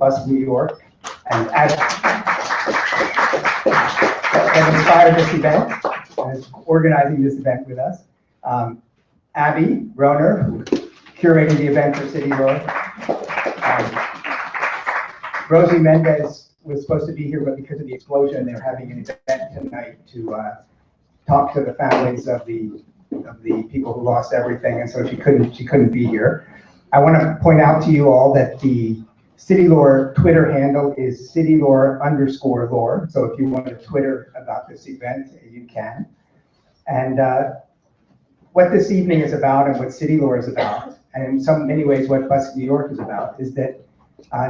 Busking, New York, and that inspired this event and is organizing this event with us. Abby Roner, who curated the event for CityLore. Rosie Mendez was supposed to be here, but because of the explosion, they're having an event tonight to talk to the families of the people who lost everything, and so she couldn't be here. I want to point out to you all that the CityLore Twitter handle is CityLore_lore. So if you want to Twitter about this event, you can. And what this evening is about, and what CityLore is about, and in many ways what Busking, New York is about, is that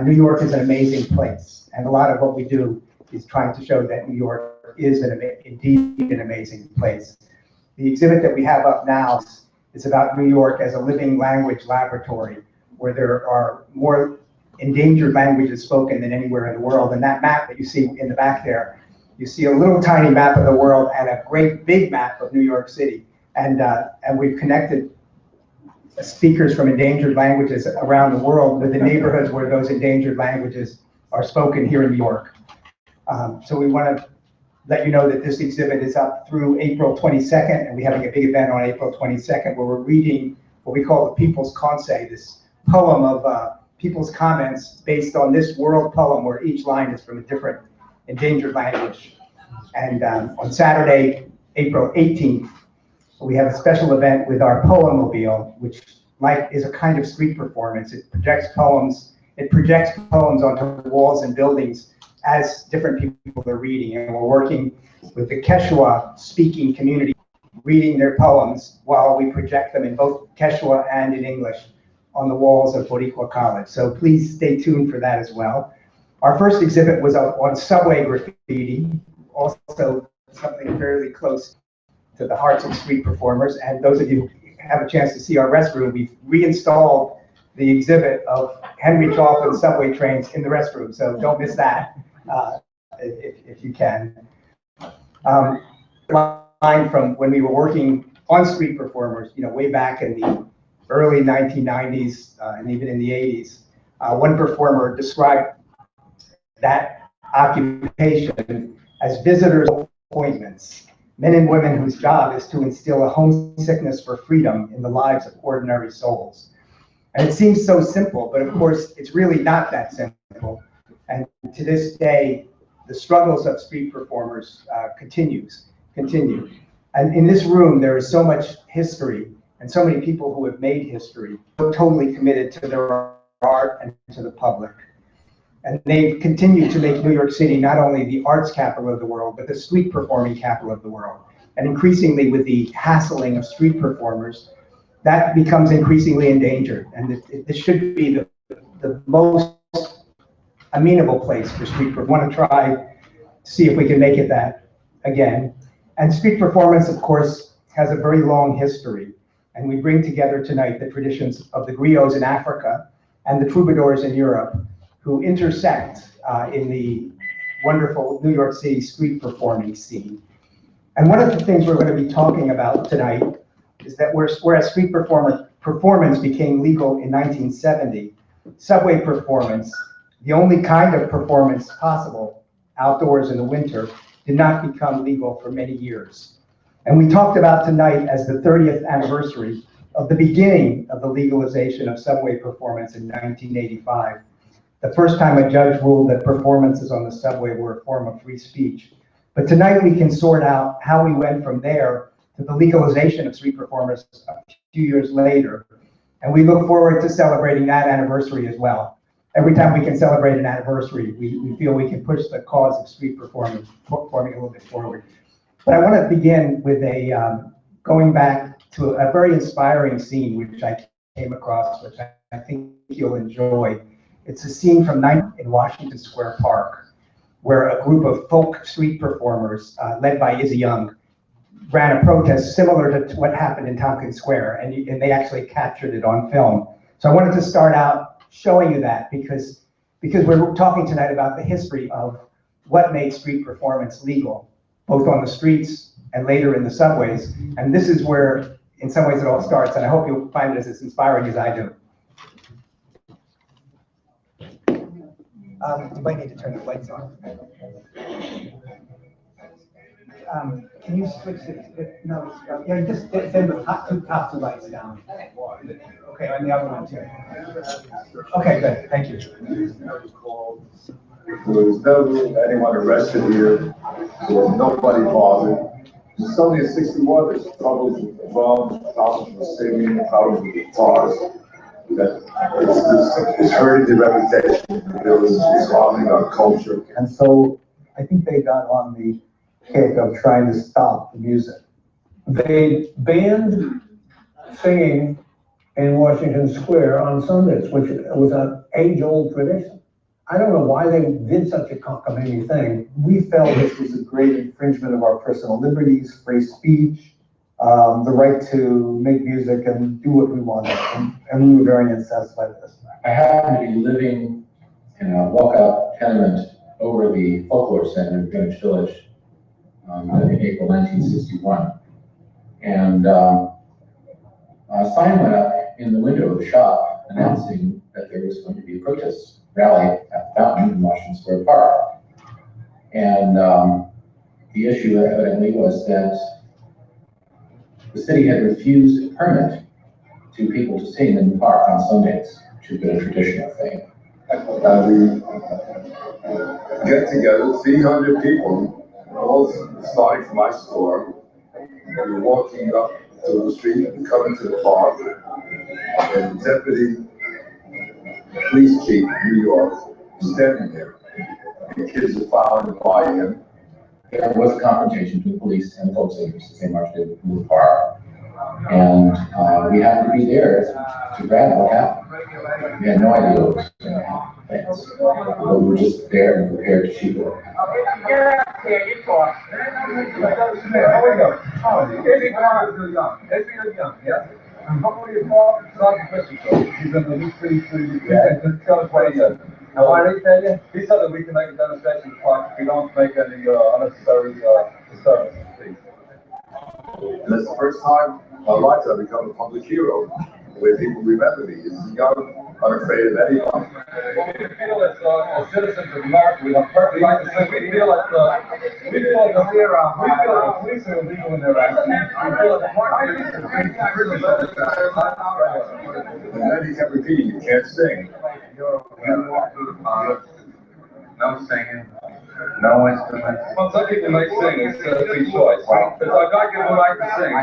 New York is an amazing place, and a lot of what we do is trying to show that New York is indeed an amazing place. The exhibit that we have up now is about New York as a living language laboratory, where there are more endangered languages spoken than anywhere in the world. And that map that you see in the back there, you see a little tiny map of the world and a great big map of New York City. And we've connected speakers from endangered languages around the world with the neighborhoods where those endangered languages are spoken here in New York. So we want to let you know that this exhibit is up through April 22nd, and we're having a big event on April 22nd where we're reading what we call the People's Conseil, this poem of people's comments based on this world poem where each line is from a different endangered language. And on Saturday, April 18th, we have a special event with our Poemobile, which is a kind of street performance. It projects poems onto walls and buildings as different people are reading. And we're working with the Quechua speaking community, reading their poems while we project them in both Quechua and in English on the walls of Boricua College. So please stay tuned for that as well. Our first exhibit was on subway graffiti, also something fairly close to the hearts of street performers. And those of you who have a chance to see our restroom, we've reinstalled the exhibit of Henry Chalfin subway trains in the restroom. So don't miss that if you can. Line from when we were working on street performers, way back in the early 1990s and even in the 80s, one performer described that occupation as visitors' appointments. Men and women whose job is to instill a homesickness for freedom in the lives of ordinary souls. And it seems so simple, but of course, it's really not that simple. And to this day, the struggles of street performers continue. And in this room, there is so much history and so many people who have made history, totally committed to their art and to the public. And they've continued to make New York City not only the arts capital of the world, but the street performing capital of the world. And increasingly with the hassling of street performers, that becomes increasingly endangered. And this should be the most amenable place for street performers. We want to try to see if we can make it that again. And street performance, of course, has a very long history. And we bring together tonight the traditions of the griots in Africa and the troubadours in Europe, who intersect in the wonderful New York City street performing scene. And one of the things we're going to be talking about tonight is that whereas street performance became legal in 1970, subway performance, the only kind of performance possible outdoors in the winter, did not become legal for many years. And we talked about tonight as the 30th anniversary of the beginning of the legalization of subway performance in 1985. The first time a judge ruled that performances on the subway were a form of free speech. But tonight we can sort out how we went from there to the legalization of street performers a few years later. And we look forward to celebrating that anniversary as well. Every time we can celebrate an anniversary, we feel we can push the cause of street performing a little bit forward. But I want to begin with going back to a very inspiring scene which I came across, which I think you'll enjoy. It's a scene from in Washington Square Park, where a group of folk street performers, led by Izzy Young, ran a protest similar to what happened in Tompkins Square, and they actually captured it on film. So I wanted to start out showing you that because we're talking tonight about the history of what made street performance legal, both on the streets and later in the subways. And this is where, in some ways, it all starts, and I hope you'll find it as inspiring as I do. You might need to turn the lights on. Can you switch it? No, yeah, just send the top two lights down. Okay, and the other one too. Okay, good, thank you. There was never anyone arrested here. There was nobody bothered. It's only at 61, there's problems with the drums, problems with singing, problems with the cars. That it's hurting the reputation of the village, it's harming our culture. And so I think they got on the kick of trying to stop the music. They banned singing in Washington Square on Sundays, which was an age-old tradition. I don't know why they did such a cockamamie thing. We felt this was a great infringement of our personal liberties, free speech, the right to make music and do what we wanted, and we were very incensed by this. I happened to be living in a walkout tenement over the Folklore Center in Greenwich Village in April 1961. And a sign went up in the window of the shop announcing that there was going to be a protest rally at the fountain in Washington Square Park. And the issue evidently was that the city had refused a permit to people to sing in the park on Sundays, which had been a traditional thing. We get together, 300 people, all starting from my store. We were walking up to the street and coming to the park. And the deputy police chief of New York was standing there. The kids are following by him. There was a confrontation between police and folk singers as they marched into the park. And we happened to be there to grab what happened. We had no idea what was going to happen. But we were just there and prepared to shoot it. You talk. How we go? Yeah. Hopefully you talk not the he's in the new city to tell us what he said. Now why did he tell you? He said that we can make a demonstration park if we don't make any unnecessary disturbance. And that's the first time in my life I've become a public hero, where people remember me as young, unafraid of anyone. We feel as citizens of America, we have perfect right to say, we feel like the police are illegal in their actions. We feel like the market is And then he kept repeating, you can't sing. No singing, no instruments. Well, some people may sing, it's a free choice. It's our God-given right to sing.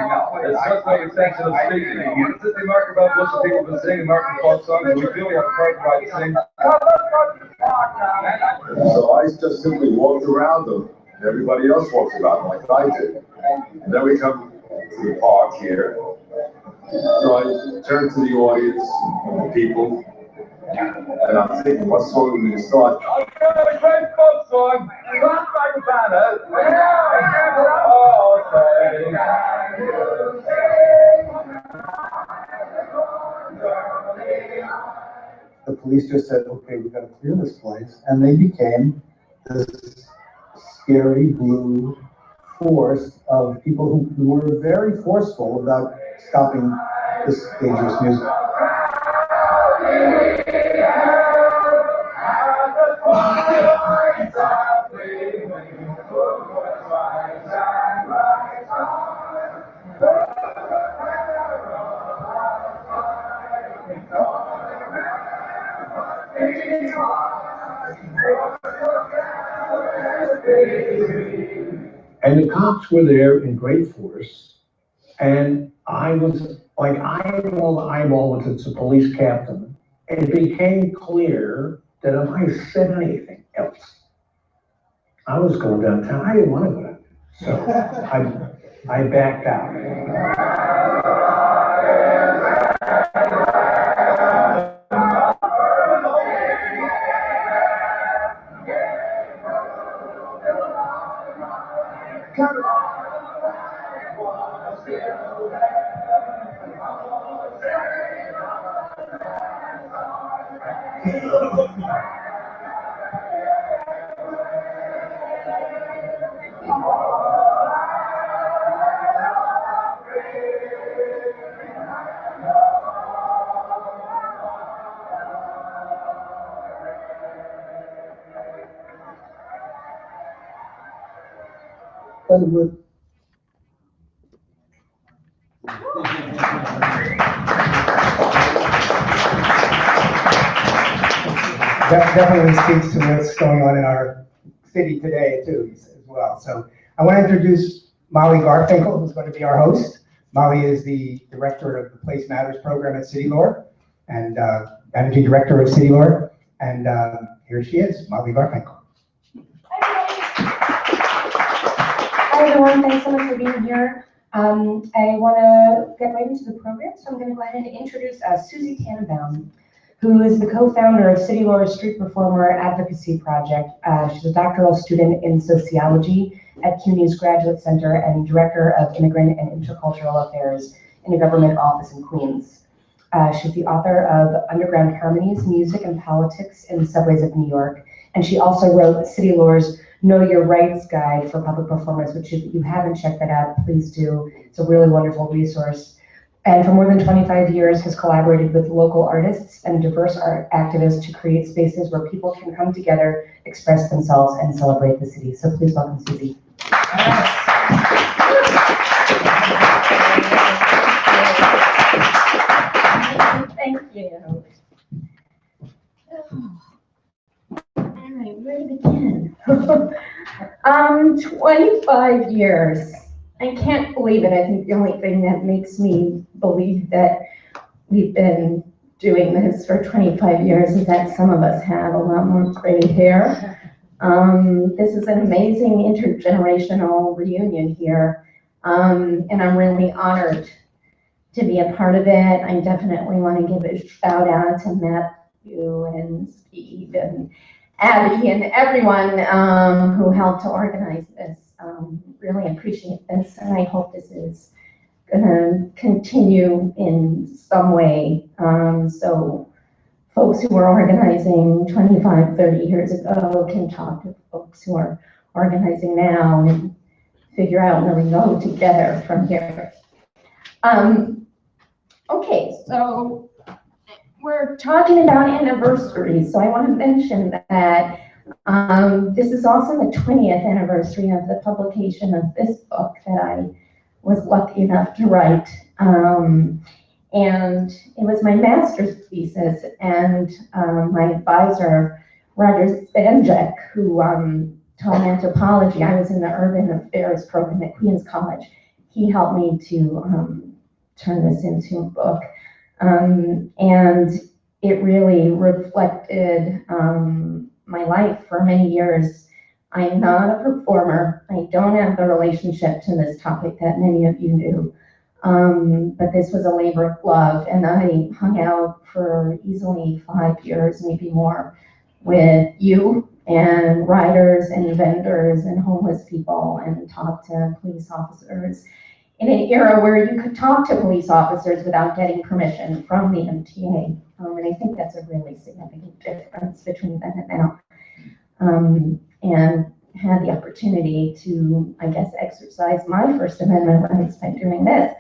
It's just no extension of speaking. It's just the American Revolution, people have been singing American folk songs, and we feel we have a perfect right to sing. So I just simply walked around them, and everybody else walks around them like I did. And then we come to the park here. So I turn to the audience, the people, and I'm thinking, what song are we going to start? I'll give it a great folk song. Rock like a banner. Oh, say. The police just said, okay, we've got to clear this place. And they became this scary blue force of people who were very forceful about stopping this dangerous music. And the cops were there in great force, and I was like eyeball to eyeball with the police captain. It became clear that if I said anything else, I was going downtown. I didn't want to go downtown, so I backed out. Hollywood. That definitely speaks to what's going on in our city today too, as well. So I want to introduce Molly Garfinkel, who's going to be our host. Molly is the director of the Place Matters program at CityLore and managing director of CityLore. And here she is, Molly Garfinkel. Hi everyone, thanks so much for being here. I want to get right into the program, so I'm going to go ahead and introduce Susie Tannenbaum, who is the co-founder of CityLore's Street Performer Advocacy Project. She's a doctoral student in sociology at CUNY's Graduate Center and director of Immigrant and Intercultural Affairs in a government office in Queens. She's the author of Underground Harmonies, Music and Politics in the Subways of New York. And she also wrote CityLore's Know Your Rights Guide for Public Performers, which if you haven't checked that out, please do. It's a really wonderful resource. And for more than 25 years has collaborated with local artists and diverse art activists to create spaces where people can come together, express themselves, and celebrate the city. So please welcome Susie. Thank you. All right, where to begin? 25 years. I can't believe it. I think the only thing that makes me believe that we've been doing this for 25 years is that some of us have a lot more gray hair. This is an amazing intergenerational reunion here, and I'm really honored to be a part of it. I definitely want to give a shout out to Matthew and Steve and Abby and everyone who helped to organize this. Really appreciate this, and I hope this is going to continue in some way. So folks who were organizing 25, 30 years ago can talk to folks who are organizing now and figure out where we go together from here. Okay, so we're talking about anniversaries, so I want to mention that this is also the 20th anniversary of the publication of this book that I was lucky enough to write. And it was my master's thesis, and my advisor, Roger Spanjek, who taught anthropology. I was in the urban affairs program at Queens College. He helped me to turn this into a book. And it really reflected my life for many years. I'm not a performer. I don't have the relationship to this topic that many of you do. But this was a labor of love, and I hung out for easily 5 years, maybe more, with you and riders and vendors and homeless people, and talked to police officers in an era where you could talk to police officers without getting permission from the MTA. And I think that's a really significant difference between then and now. And had the opportunity to, I guess, exercise my First Amendment rights by doing this.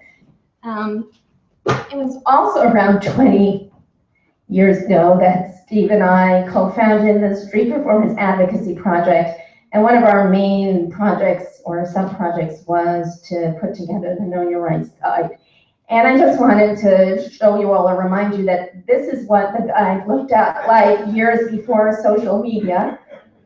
It was also around 20 years ago that Steve and I co-founded the Street Performance Advocacy Project. And one of our main projects or sub-projects was to put together the Know Your Rights Guide. And I just wanted to show you all or remind you that this is what the guide looked at like years before social media.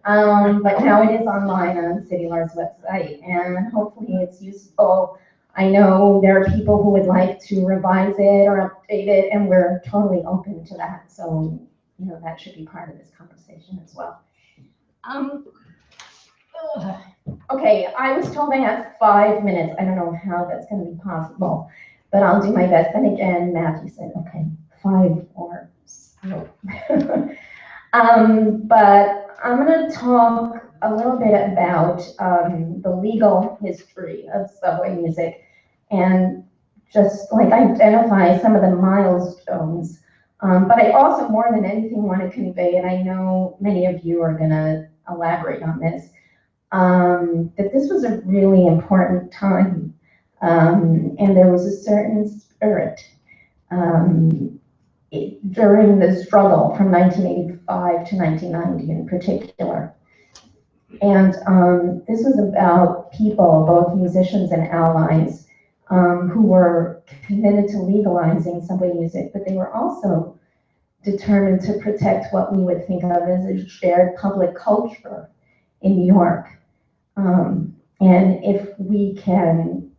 But now it is online on CityLore's website, and hopefully it's useful. I know there are people who would like to revise it or update it, and we're totally open to that. So, you know, that should be part of this conversation as well. Okay, I was told I have 5 minutes. I don't know how that's going to be possible, but I'll do my best. And again, Matthew said, okay, 5 or so. But I'm going to talk a little bit about the legal history of subway music and just like identify some of the milestones. But I also, more than anything, want to convey, and I know many of you are going to elaborate on this, that this was a really important time, and there was a certain spirit during the struggle from 1985 to 1990 in particular. And this was about people, both musicians and allies, who were committed to legalizing subway music, but they were also determined to protect what we would think of as a shared public culture in New York. And if we can,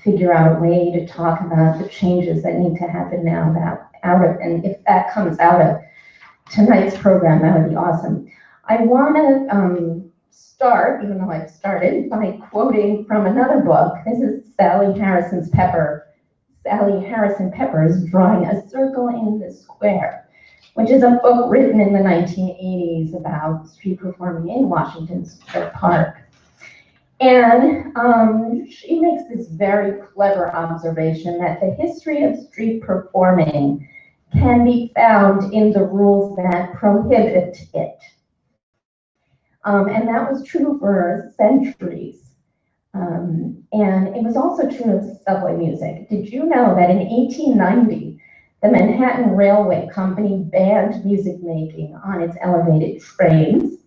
figure out a way to talk about the changes that need to happen now, and if that comes out of tonight's program, that would be awesome. I want to start, even though I've started, by quoting from another book. This is Sally Harrison Pepper's Drawing a Circle in the Square, which is a book written in the 1980s about street performing in Washington Square Park. And she makes this very clever observation that the history of street performing can be found in the rules that prohibit it. And that was true for centuries. And it was also true of subway music. Did you know that in 1890, the Manhattan Railway Company banned music making on its elevated trains?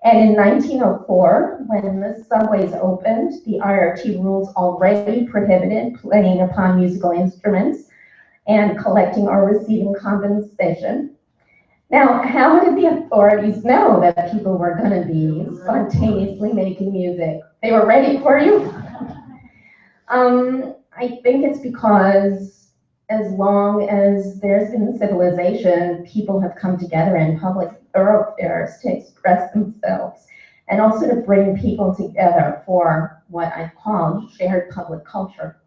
And in 1904, when the subways opened, the IRT rules already prohibited playing upon musical instruments and collecting or receiving compensation. Now, how did the authorities know that people were going to be spontaneously making music? They were ready for you? I think it's because as long as there's been civilization, people have come together in public thoroughfares to express themselves and also to bring people together for what I call shared public culture.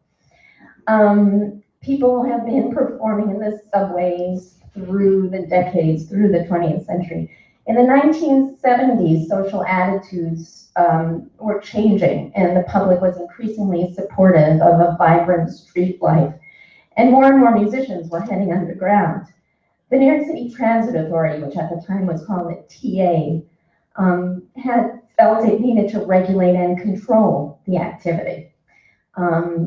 People have been performing in the subways through the decades, through the 20th century. In the 1970s, social attitudes were changing, and the public was increasingly supportive of a vibrant street life. And more musicians were heading underground. The New York City Transit Authority, which at the time was called the TA, had felt it needed to regulate and control the activity.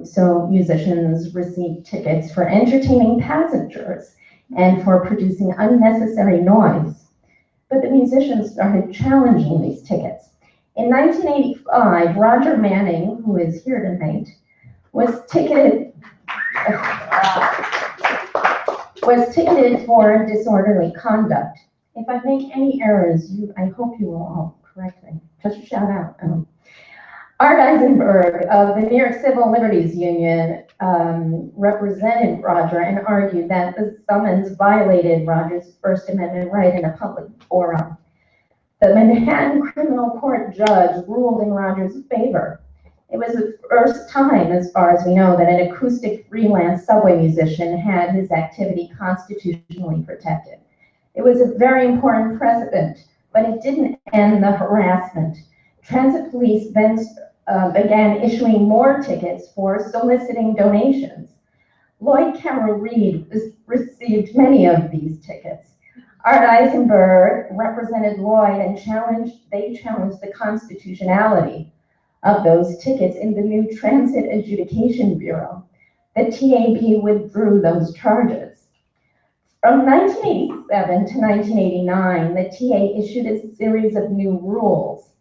So musicians received tickets for entertaining passengers and for producing unnecessary noise. But the musicians started challenging these tickets. In 1985, Roger Manning, who is here tonight, was ticketed for disorderly conduct. If I make any errors, I hope you will all correct me. Just shout out. Art Eisenberg of the New York Civil Liberties Union represented Roger and argued that the summons violated Roger's First Amendment right in a public forum. The Manhattan Criminal Court judge ruled in Roger's favor. It was the first time, as far as we know, that an acoustic freelance subway musician had his activity constitutionally protected. It was a very important precedent, but it didn't end the harassment. Transit police then began issuing more tickets for soliciting donations. Lloyd Carew-Reid received many of these tickets. Art Eisenberg represented Lloyd and they challenged the constitutionality of those tickets in the new Transit Adjudication Bureau. The TAB withdrew those charges. From 1987 to 1989, the TA issued a series of new rules.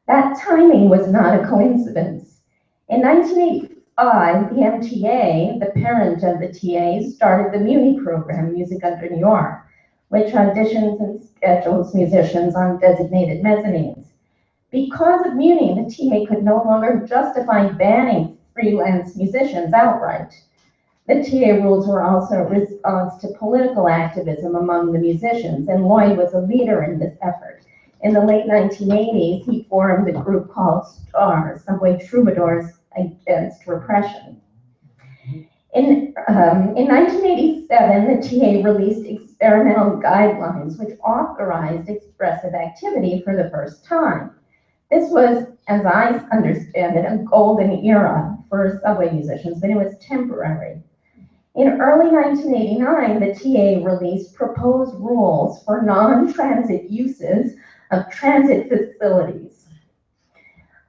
That timing was not a coincidence. In 1985, the MTA, the parent of the TA, started the Muni program, Music Under New York, which auditions and schedules musicians on designated mezzanines. Because of Muni, the TA could no longer justify banning freelance musicians outright. The TA rules were also a response to political activism among the musicians, and Lloyd was a leader in this effort. In the late 1980s, he formed a group called STAR, Subway Troubadours Against Repression. In 1987, the TA released experimental guidelines which authorized expressive activity for the first time. This was, as I understand it, a golden era for subway musicians, but it was temporary. In early 1989, the TA released proposed rules for non-transit uses of transit facilities.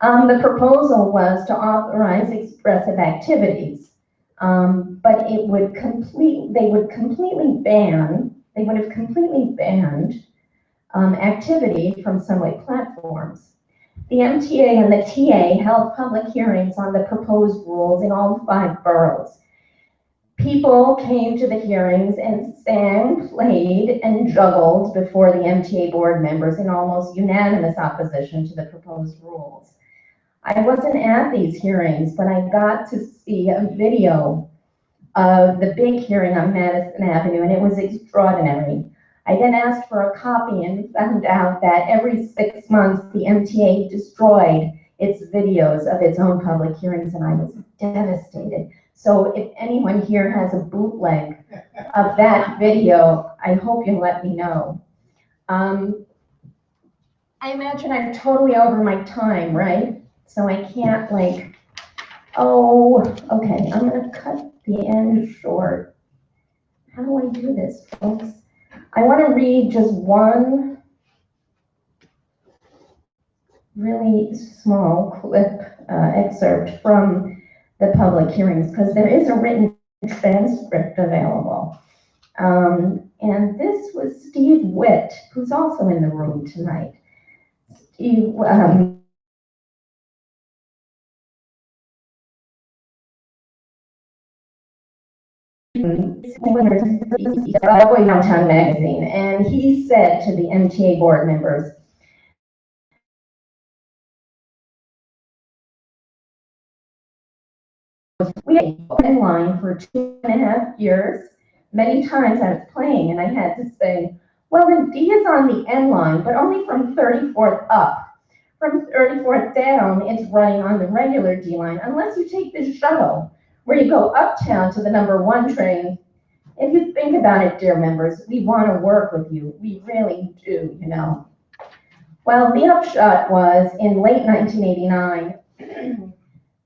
The proposal was to authorize expressive activities, but they would have completely banned activity from subway platforms. The MTA and the TA held public hearings on the proposed rules in all 5 boroughs. People came to the hearings and sang, played, and juggled before the MTA board members in almost unanimous opposition to the proposed rules. I wasn't at these hearings, but I got to see a video of the big hearing on Madison Avenue, and it was extraordinary. I then asked for a copy and found out that every 6 months the MTA destroyed its videos of its own public hearings, and I was devastated. So if anyone here has a bootleg of that video, I hope you'll let me know. I imagine I'm totally over my time, right? So I can't okay, I'm gonna cut the end short. How do I do this, folks? I wanna read just one really small excerpt from the public hearings, because there is a written transcript available. And this was Steve Witt, who's also in the room tonight. Steve, Subway Downtown magazine, and he said to the MTA board members, we were in line for 2.5 years. Many times I was playing and I had to say, well, the D is on the N line, but only from 34th up. From 34th down, it's running on the regular D line, unless you take the shuttle, where you go uptown to the number 1 train. If you think about it, dear members, we want to work with you. We really do, you know. Well, the upshot was, in late 1989,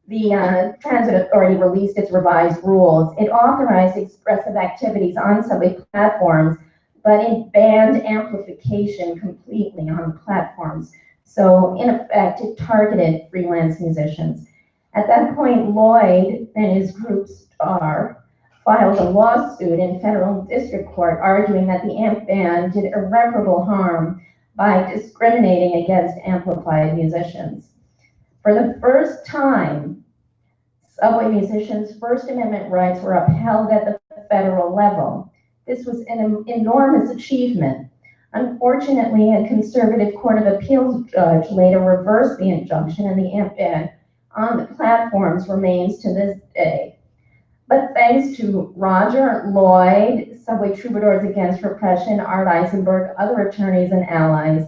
the Transit Authority released its revised rules. It authorized expressive activities on subway platforms, but it banned amplification completely on platforms. So in effect, it targeted freelance musicians. At that point, Lloyd and his group Star filed a lawsuit in federal district court arguing that the amp ban did irreparable harm by discriminating against amplified musicians. For the first time, subway musicians' First Amendment rights were upheld at the federal level. This was an enormous achievement. Unfortunately, a conservative Court of Appeals judge later reversed the injunction, and the amp ban on the platforms remains to this day. But thanks to Roger Lloyd, Subway Troubadours Against Repression, Art Eisenberg, other attorneys and allies,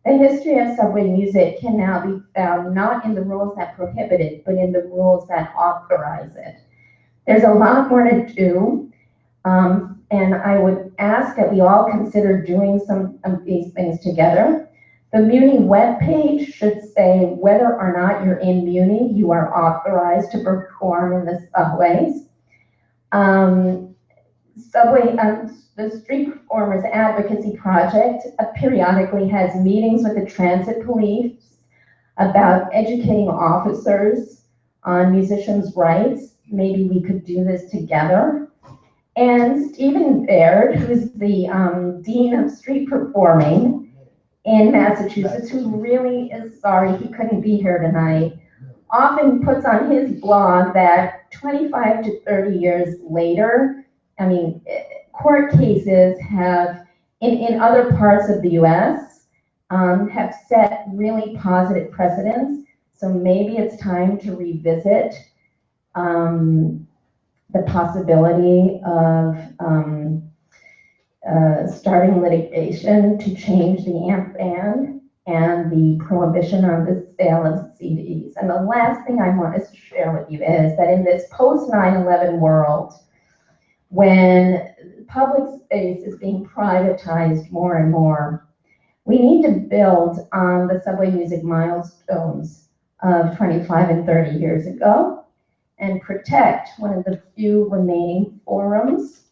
the history of subway music can now be found not in the rules that prohibit it, but in the rules that authorize it. There's a lot more to do, and I would ask that we all consider doing some of these things together. The Muni webpage should say whether or not you're in Muni, you are authorized to perform in the subways. The Street Performers Advocacy Project periodically has meetings with the transit police about educating officers on musicians' rights. Maybe we could do this together. And Stephen Baird, who's the Dean of Street Performing in Massachusetts, who really is sorry he couldn't be here tonight, often puts on his blog that 25 to 30 years later, court cases have, in other parts of the US, have set really positive precedents. So maybe it's time to revisit the possibility of starting litigation to change the amp ban and the prohibition on the sale of CDs. And the last thing I want to share with you is that in this post 9/11 world, when public space is being privatized more and more, we need to build on the subway music milestones of 25 and 30 years ago and protect one of the few remaining forums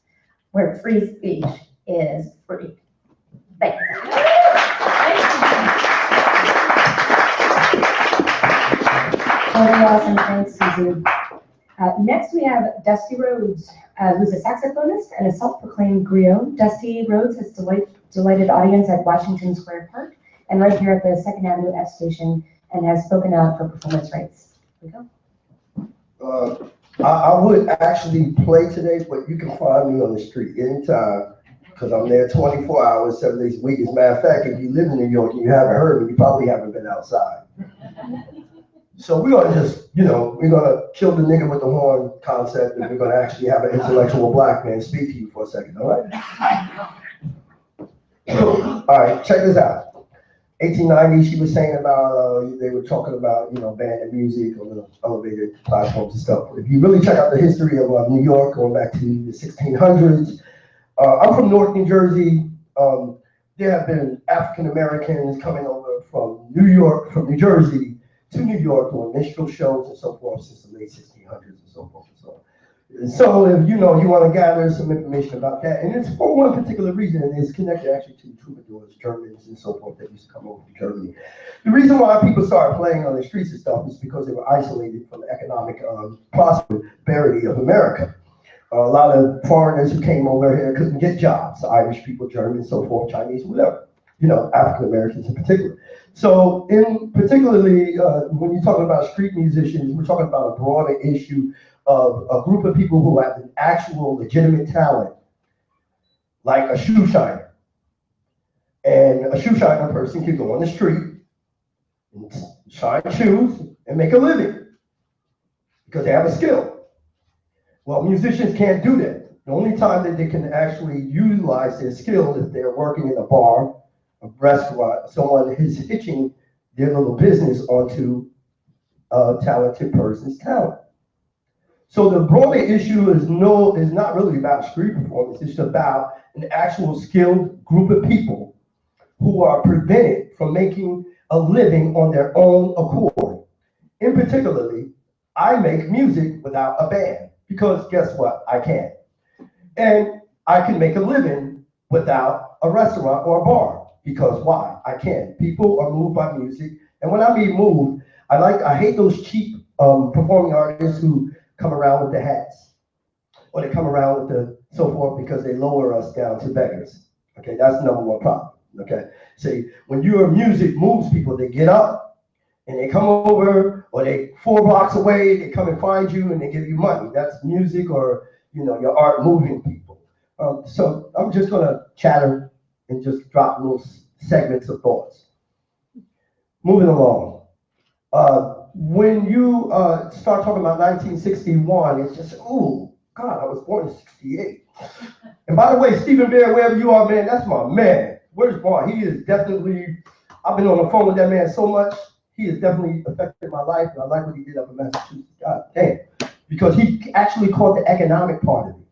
where free speech is free. Thanks. Very awesome, thanks, Susie. Next we have Dusty Rhodes, who's a saxophonist and a self-proclaimed griot. Dusty Rhodes has delighted audience at Washington Square Park and right here at the 2nd Avenue F Station and has spoken out for performance rights. Here we go. I would actually play today, but you can find me on the street anytime because I'm there 24 hours, 7 days a week. As a matter of fact, if you live in New York and you haven't heard me, you probably haven't been outside. So we're gonna just, we're gonna kill the nigga with the horn concept, and we're gonna actually have an intellectual black man speak to you for a second, all right? All right, check this out. 1890, she was saying about, they were talking about, banning music on the elevated platforms and stuff. If you really check out the history of New York, going back to the 1600s, I'm from North New Jersey. There have been African Americans coming over from New Jersey to New York doing minstrel shows and so forth since the late 1600s and so forth and so on. So if you want to gather some information about that, and it's for one particular reason, and it's connected actually to troubadours, Germans and so forth that used to come over to Germany. The reason why people started playing on the streets and stuff is because they were isolated from the economic prosperity of America. A lot of foreigners who came over here couldn't get jobs, Irish people, Germans, so forth, Chinese, whatever, African Americans in particular. So particularly when you're talking about street musicians, we're talking about a broader issue of a group of people who have an actual legitimate talent, like a shoe shiner. And a shoe shiner person can go on the street and shine shoes and make a living because they have a skill. Well, musicians can't do that. The only time that they can actually utilize their skill is if they're working in a bar, a restaurant, someone is hitching their little business onto a talented person's talent. So the broader issue is not really about street performance. It's about an actual skilled group of people who are prevented from making a living on their own accord. In particularly, I make music without a band because guess what? I can. And I can make a living without a restaurant or a bar because why? I can. People are moved by music. And when I mean moved, I hate those cheap performing artists who come around with the hats, or they come around with the so forth because they lower us down to beggars. Okay, that's the number one problem. Okay, see, when your music moves people, they get up and they come over, or they 4 blocks away, they come and find you and they give you money. That's music, or your art moving people. So I'm just gonna chatter and just drop little segments of thoughts. Moving along. When you start talking about 1961, it's just, oh, God, I was born in 68. And by the way, Stephen Bear, wherever you are, man, that's my man. Where's Barr? He is definitely, I've been on the phone with that man so much, he has definitely affected my life, and I like what he did up in Massachusetts. God damn. Because he actually caught the economic part of it.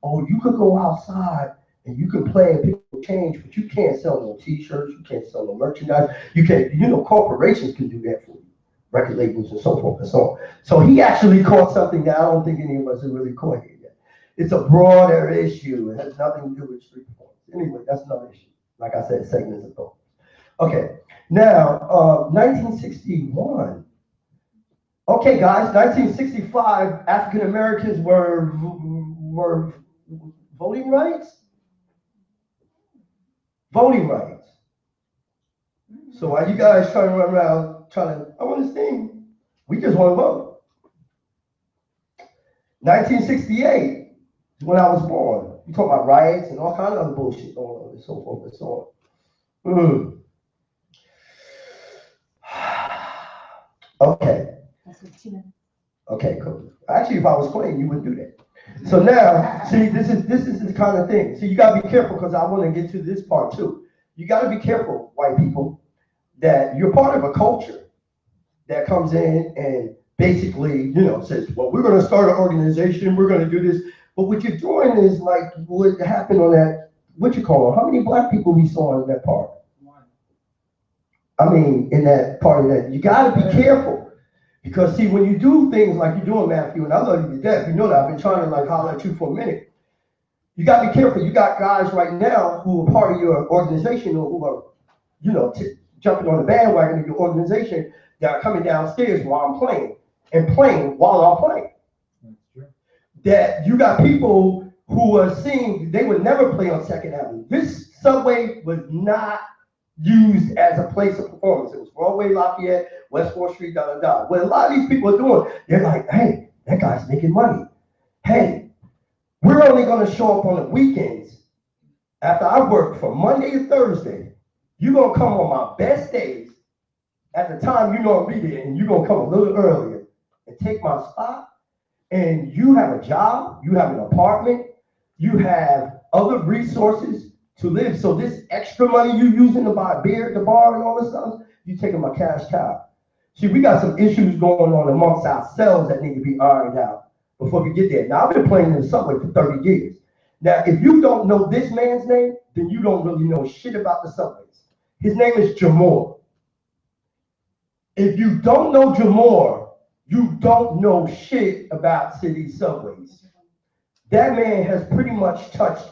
Oh, you could go outside and you can play and people change, but you can't sell no t-shirts, you can't sell no merchandise, you can't, corporations can do that for you. Record labels and so forth and so on. So he actually caught something that I don't think any of us have really caught here yet. It's a broader issue. It has nothing to do with street performance. Anyway, that's another issue. Like I said, segments of thought. Okay, now 1961. Okay, guys, 1965, African Americans were voting rights. Voting rights. So while you guys trying to run around I want to sing. We just want to vote. 1968 is when I was born. You talk about riots and all kinds of other bullshit going on and so forth and so on. Okay. Okay, cool. Actually, if I was playing, you wouldn't do that. So now, see, this is the kind of thing. So you gotta be careful because I want to get to this part too. You gotta be careful, white people, that you're part of a culture that comes in and basically, says, well, we're going to start an organization, we're going to do this. But what you're doing is like what happened on that, how many black people we saw in that part? I mean, in that part of that, you got to be careful. Because see, when you do things like you're doing, Matthew, and I love you to death, you know that I've been trying to holler at you for a minute. You got to be careful. You got guys right now who are part of your organization or who are, jumping on the bandwagon of your organization that are coming downstairs while I'm playing and playing while I'm playing. That's true. That you got people who are seeing, they would never play on 2nd Avenue. This subway was not used as a place of performance. It was Broadway, Lafayette, West 4th Street, da da da. What a lot of these people are doing, they're like, hey, that guy's making money. Hey, we're only gonna show up on the weekends after I work from Monday to Thursday. You're gonna come on my best days at the time you know I'll be there, and you're gonna come a little earlier and take my spot. And you have a job, you have an apartment, you have other resources to live. So this extra money you using to buy beer at the bar and all this stuff, you taking my cash cow. See, we got some issues going on amongst ourselves that need to be ironed out before we get there. Now, I've been playing in the subway for 30 years. Now, if you don't know this man's name, then you don't really know shit about the subways. His name is Jamor. If you don't know Jamor, you don't know shit about city subways. That man has pretty much touched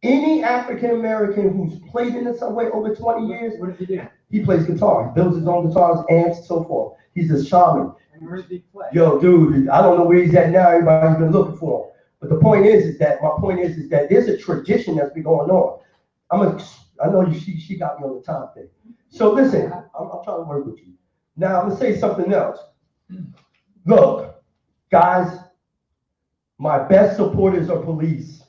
any African American who's played in the subway over 20 years. What does he do? He plays guitar. He builds his own guitars, amps, and so forth. He's a shaman. And where does he play? Yo, dude, I don't know where he's at now. Everybody's been looking for him. But the point is that there's a tradition that's been going on. I know she got me on the time thing. So listen, I'm trying to work with you. Now I'm gonna say something else. Look, guys, my best supporters are police.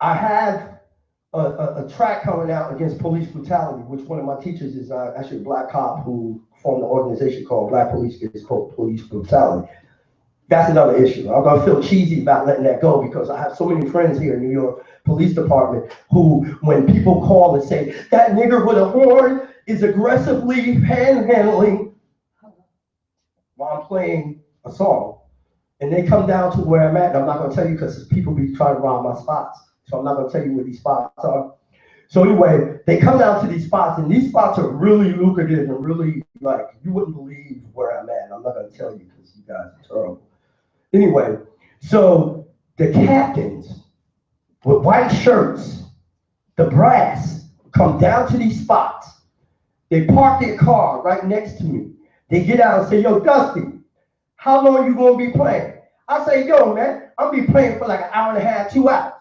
I have a track coming out against police brutality, which one of my teachers is actually a black cop who formed an organization called Black Police Against Police Brutality. That's another issue. I'm gonna feel cheesy about letting that go because I have so many friends here in New York Police Department who, when people call and say, that nigger with a horn is aggressively panhandling while I'm playing a song, and they come down to where I'm at, and I'm not gonna tell you because people be trying to rob my spots. So I'm not gonna tell you where these spots are. So anyway, they come down to these spots, and these spots are really lucrative and really, like, you wouldn't believe where I'm at. I'm not gonna tell you because you guys are terrible. Anyway, so the captains with white shirts, the brass, come down to these spots. They park their car right next to me. They get out and say, yo, Dusty, how long you gonna be playing? I say, yo, man, I'll be playing for like an hour and a half, 2 hours.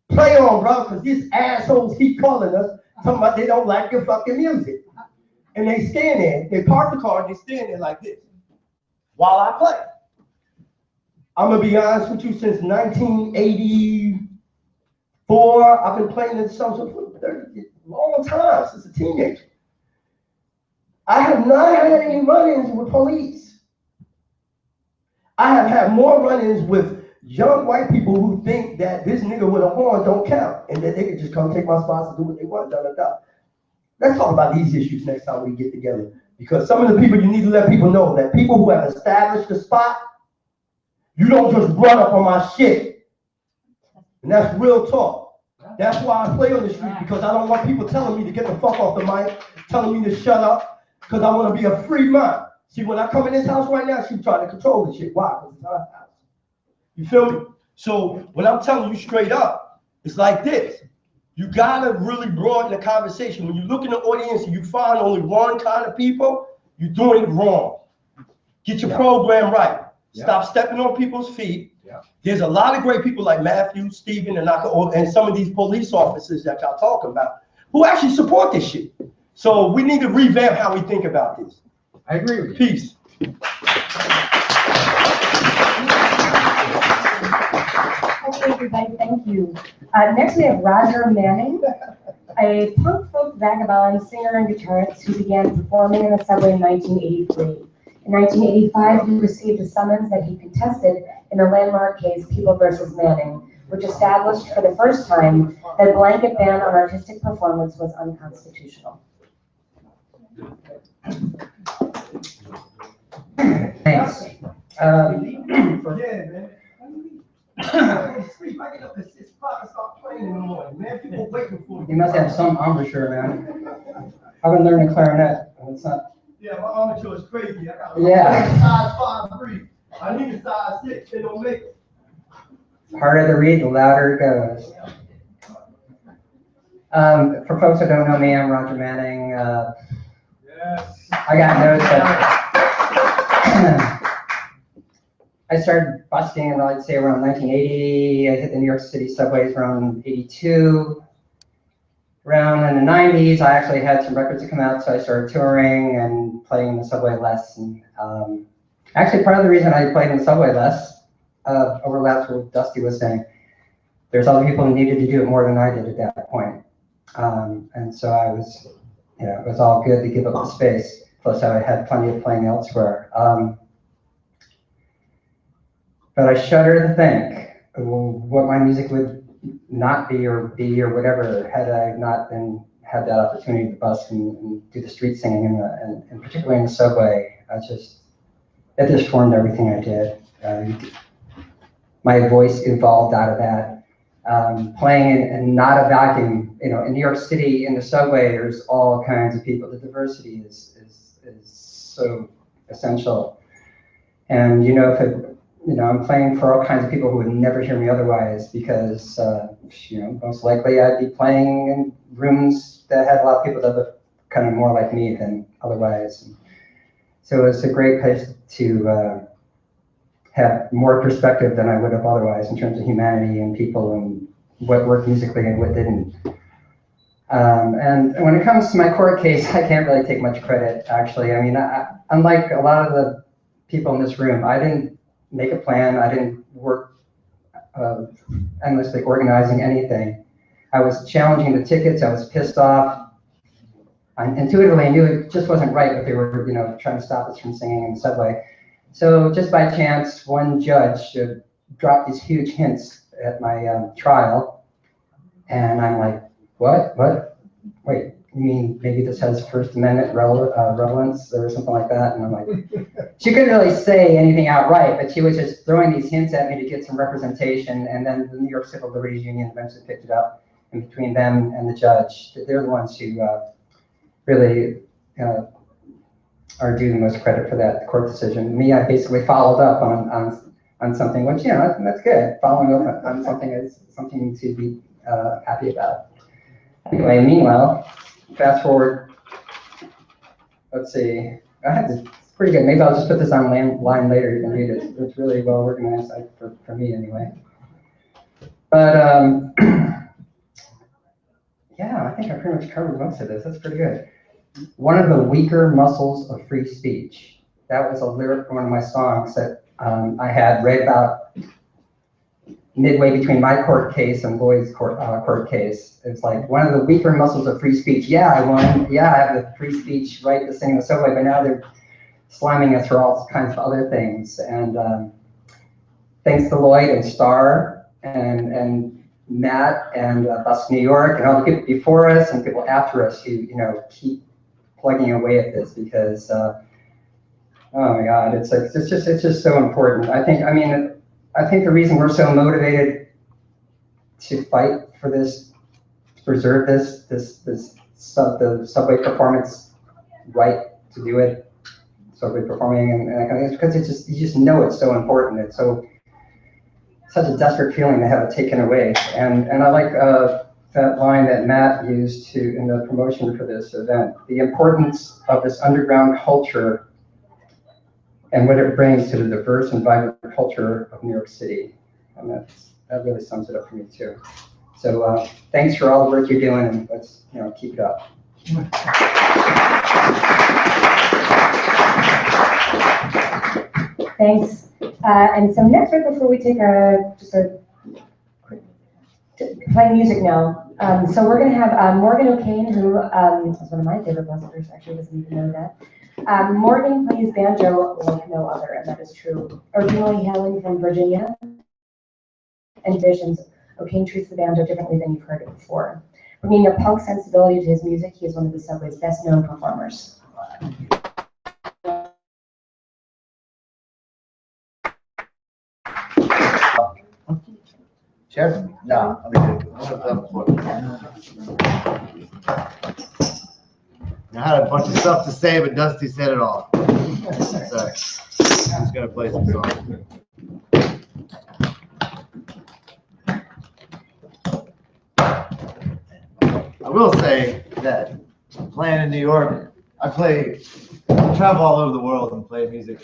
Play on, bro, because these assholes keep calling us, talking about they don't like your fucking music. And they stand there, they park the car, and they stand there like this while I play. I'm gonna be honest with you, since 1984, I've been playing this song for a long time, since a teenager. I have not had any run-ins with police. I have had more run-ins with young white people who think that this nigga with a horn don't count and that they can just come take my spots and do what they want, da da da. Let's talk about these issues next time we get together, because some of the people, you need to let people know that people who have established a spot, you don't just run up on my shit. And that's real talk. That's why I play on the street, because I don't want people telling me to get the fuck off the mic, telling me to shut up, because I want to be a free mind. See, when I come in this house right now, she's trying to control this shit. Why? Because it's our house. You feel me? So when I'm telling you straight up, it's like this. You gotta really broaden the conversation. When you look in the audience and you find only one kind of people, you're doing it wrong. Get your program right. Stop stepping on people's feet. There's a lot of great people like Matthew, Stephen, and some of these police officers that y'all talking about who actually support this shit. So we need to revamp how we think about this. I agree with you. Peace. Okay, everybody, thank you. Next we have Roger Manning, a punk folk vagabond singer and guitarist who began performing in the subway in 1983. In 1985, he received a summons that he contested in the landmark case People versus Manning, which established for the first time that a blanket ban on artistic performance was unconstitutional. Thanks. You must have some embouchure, man. I've been learning clarinet, and it's not. Yeah, my armature is crazy. I got a size 5'3". I need a size 6. They don't make it. The harder the reed, the louder it goes. For folks that don't know me, I'm Roger Manning. I got notes that I started busking, I'd say around 1980. I hit the New York City subways around 82. around in the 90s, I actually had some records that come out, so I started touring and playing the subway less. And actually, part of the reason I played in the subway less overlaps with what Dusty was saying. There's other people who needed to do it more than I did at that point. And so I was, it was all good to give up the space. Plus, I had plenty of playing elsewhere. But I shudder to think what my music would not be or whatever had I not had that opportunity to busk and do the street singing and particularly in the subway. It just formed everything I did. My voice evolved out of that. Playing in not a vacuum, in New York City, in the subway, there's all kinds of people. The diversity is so essential. And I'm playing for all kinds of people who would never hear me otherwise because, most likely I'd be playing in rooms that had a lot of people that look kind of more like me than otherwise. So it's a great place to have more perspective than I would have otherwise in terms of humanity and people and what worked musically and what didn't. And when it comes to my court case, I can't really take much credit, actually. I mean, unlike a lot of the people in this room, I didn't make a plan. I didn't work endlessly organizing anything. I was challenging the tickets. I was pissed off. Intuitively, I knew it just wasn't right that they were, trying to stop us from singing in the subway. So just by chance, one judge dropped these huge hints at my trial. And I'm like, what? Wait, you mean maybe this has First Amendment relevance or something like that? And I'm like, she couldn't really say anything outright, but she was just throwing these hints at me to get some representation. And then the New York Civil Liberties Union eventually picked it up. And between them and the judge, they're the ones who really are due the most credit for that court decision. Me, I basically followed up on something, which, that's good. Following up on something is something to be happy about. Anyway, meanwhile, fast forward, let's see, it's pretty good. Maybe I'll just put this on line later, you can read it. It's really well organized for me anyway. But yeah, I think I pretty much covered most of this. That's pretty good. One of the weaker muscles of free speech. That was a lyric from one of my songs that I had read about midway between my court case and Lloyd's court case. It's like one of the weaker muscles of free speech. Yeah, I won. Yeah, I have the free speech right to sing in the subway, but now they're slamming us for all kinds of other things. And thanks to Lloyd and Starr and Matt and Busking, New York, and all the people before us and people after us who keep plugging away at this because oh my God, it's just so important. I think the reason we're so motivated to fight for this, to preserve the subway performance right to do it, subway performing, and that kind of thing, because you just know it's so important. It's such a desperate feeling to have it taken away. And I like that line that Matt used in the promotion for this event, the importance of this underground culture and what it brings to the diverse and vibrant culture of New York City. And that really sums it up for me too. So thanks for all the work you're doing, and let's keep it up. Thanks. And so next, right before we take just a quick play music now. So we're going to have Morgan O'Kane, who is one of my favorite buskers, actually doesn't even know that. Morgan plays banjo like no other, and that is true. Originally hailing from Virginia and Visions, O'Kane treats the banjo differently than you've heard it before. Bringing a punk sensibility to his music, he is one of the subway's best known performers. Sheriff? No, I had a bunch of stuff to say, but Dusty said it all. So, I'm just gonna play some songs. I will say that playing in New York, I travel all over the world and play music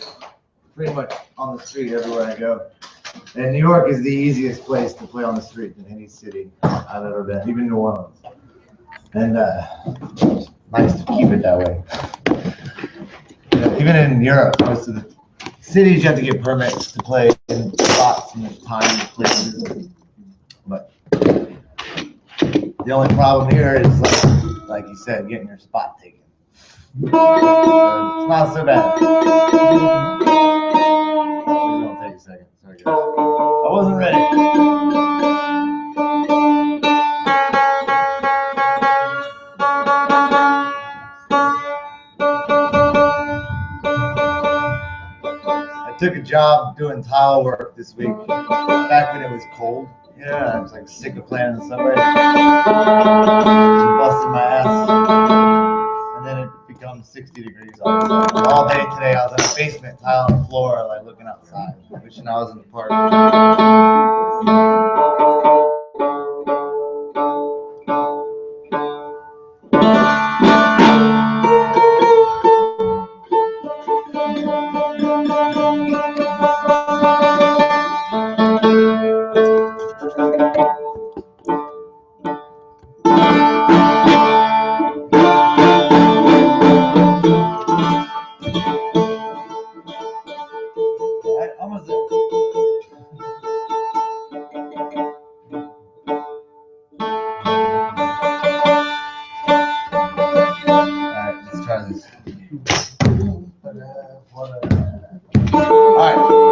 pretty much on the street everywhere I go. And New York is the easiest place to play on the street than any city I've ever been, even New Orleans. And it's nice to keep it that way. You know, even in Europe, most of the cities you have to get permits to play in spots and there's time to places. But the only problem here is like you said, getting your spot taken. So it's not so bad. It's gonna take a second. Sorry, guys. I wasn't ready. I took a job doing tile work this week, back when it was cold. Yeah, I was like sick of playing in the subway. Busting my ass. And then it becomes 60 degrees all day today. I was in a basement, tile on the floor, like looking outside, wishing I was in the park. All right, almost there. All right, let's try this. All right.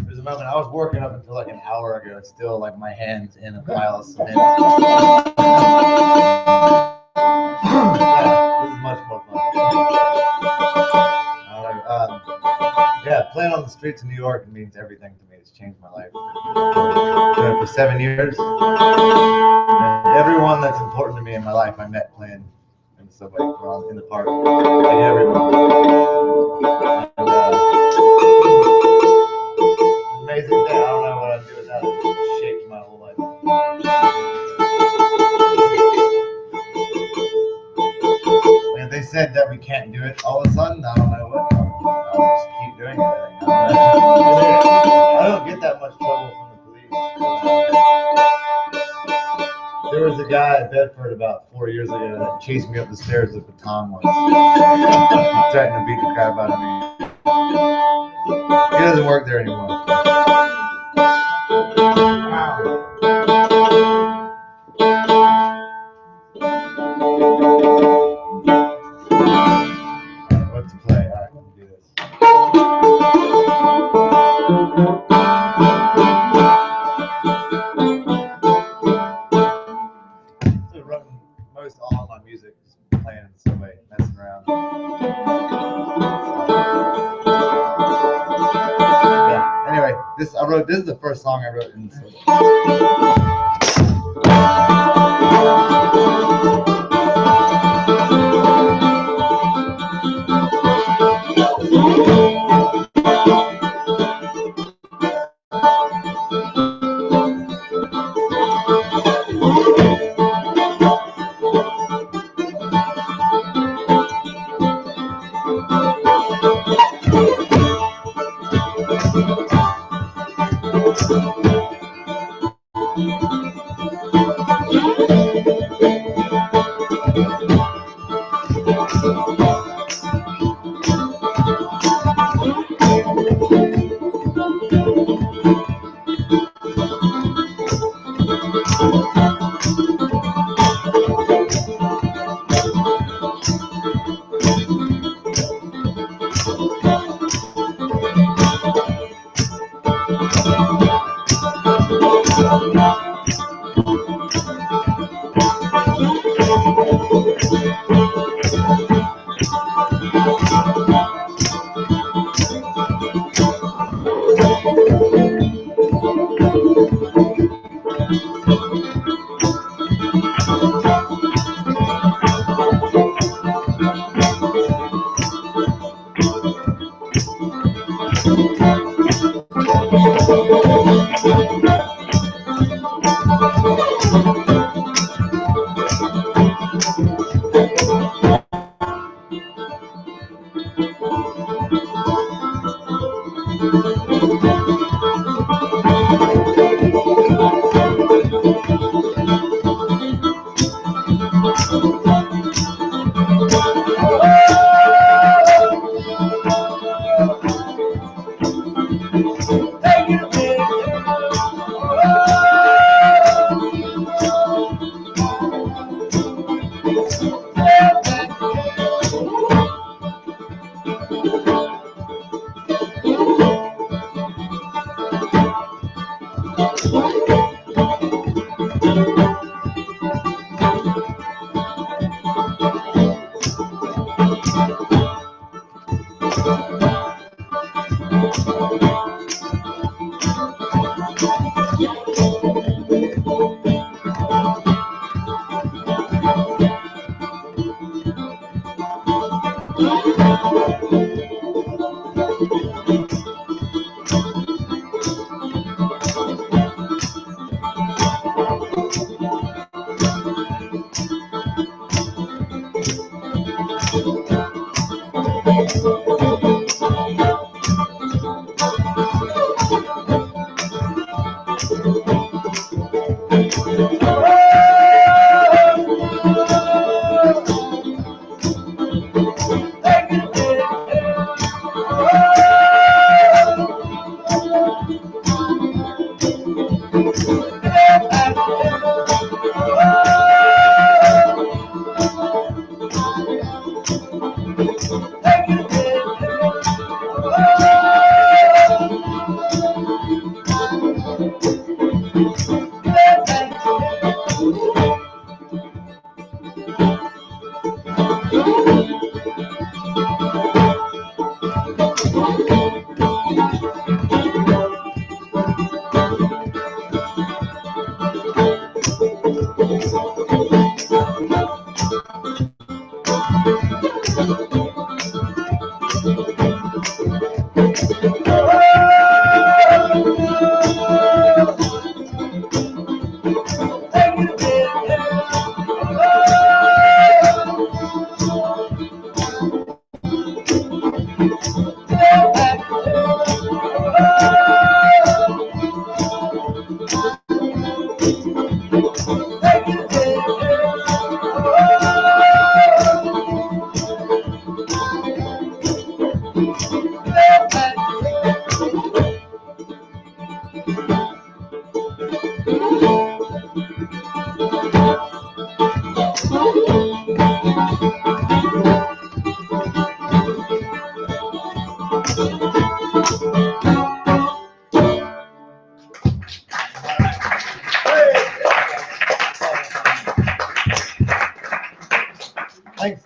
There's a moment, I was working up until like an hour ago, still like my hands in a pile of cement. This is much more fun. Yeah, playing on the streets of New York means everything to me. It's changed my life. Been it for 7 years. And everyone that's important to me in my life, I met playing in the subway, or in the park. Like everyone. And, amazing thing. I don't know what I'd do without it. It shaped my whole life. And if they said that we can't do it all of a sudden, I don't know what. I'll just keep doing it. I don't get that much trouble from the police. There was a guy at Bedford about 4 years ago that chased me up the stairs with a baton once. Threatened to beat the crap out of me. He doesn't work there anymore. What to play? All right, let me do this. So running most all of my music is playing in some way, messing around. Yeah. Anyway, this is the first song I wrote in this.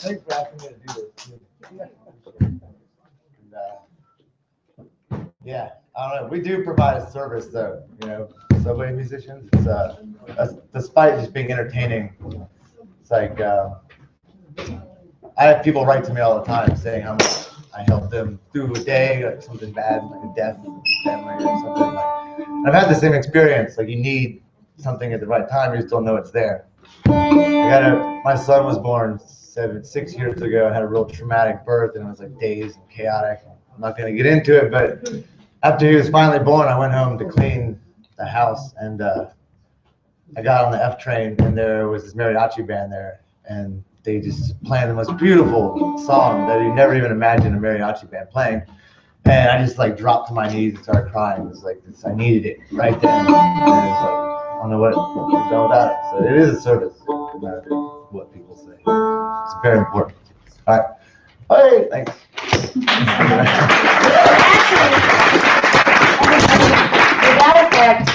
Thanks for asking me to do this. And, yeah, I don't know. We do provide a service though, subway musicians. Despite just being entertaining, it's like I have people write to me all the time saying how much I help them through a day, like something bad, like a death in the family or something. I've had the same experience. Like you need something at the right time, you just don't know it's there. My son was born 6 years ago and had a real traumatic birth, and it was like dazed and chaotic. I'm not going to get into it, but after he was finally born, I went home to clean the house, and I got on the F train, and there was this mariachi band there, and they just playing the most beautiful song that you never even imagined a mariachi band playing. And I just like dropped to my knees and started crying. It was like I needed it right then. And it was like, I don't know what was done without it. So it is a service, no matter what people say. It's very important. All right. Hey, thanks. To that effect,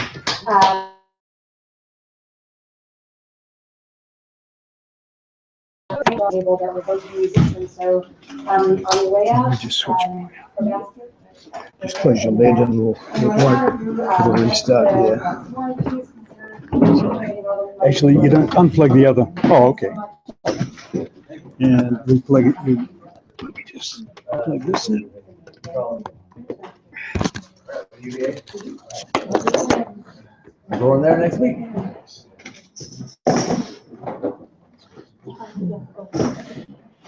table that we're both using, so on the way out, Just switch. Just close your lid and it'll restart here. Actually, you don't unplug the other. Oh, okay. And replug it. Let me just plug this in. Going there next week.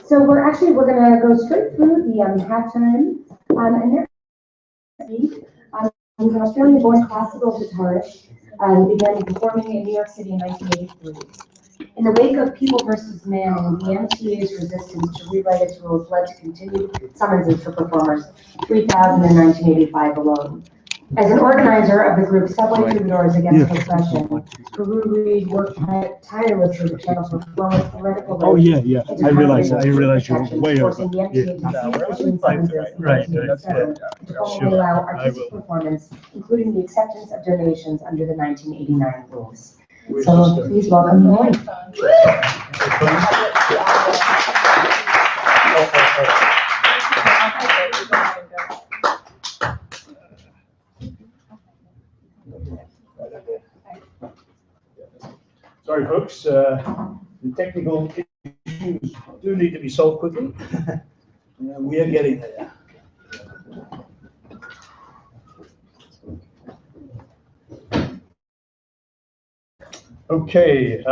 So we're gonna go straight through the halftime, and next week, he's an Australian-born classical guitarist, began performing in New York City in 1983. In the wake of People versus Manning, the MTA's resistance to rewrite its rules led to continued summonses for performers, 3,000 in 1985 alone. As an organizer of the group Subway Troubadours Against Oppression, Carew-Reid worked tirelessly to channel performance political. Oh yeah. I realize you're way over. Right. To only allow artistic performance, including the acceptance of donations under the 1989 rules. So please welcome Lloyd. Sorry, folks. The technical issues do need to be solved quickly. We are getting there. Okay.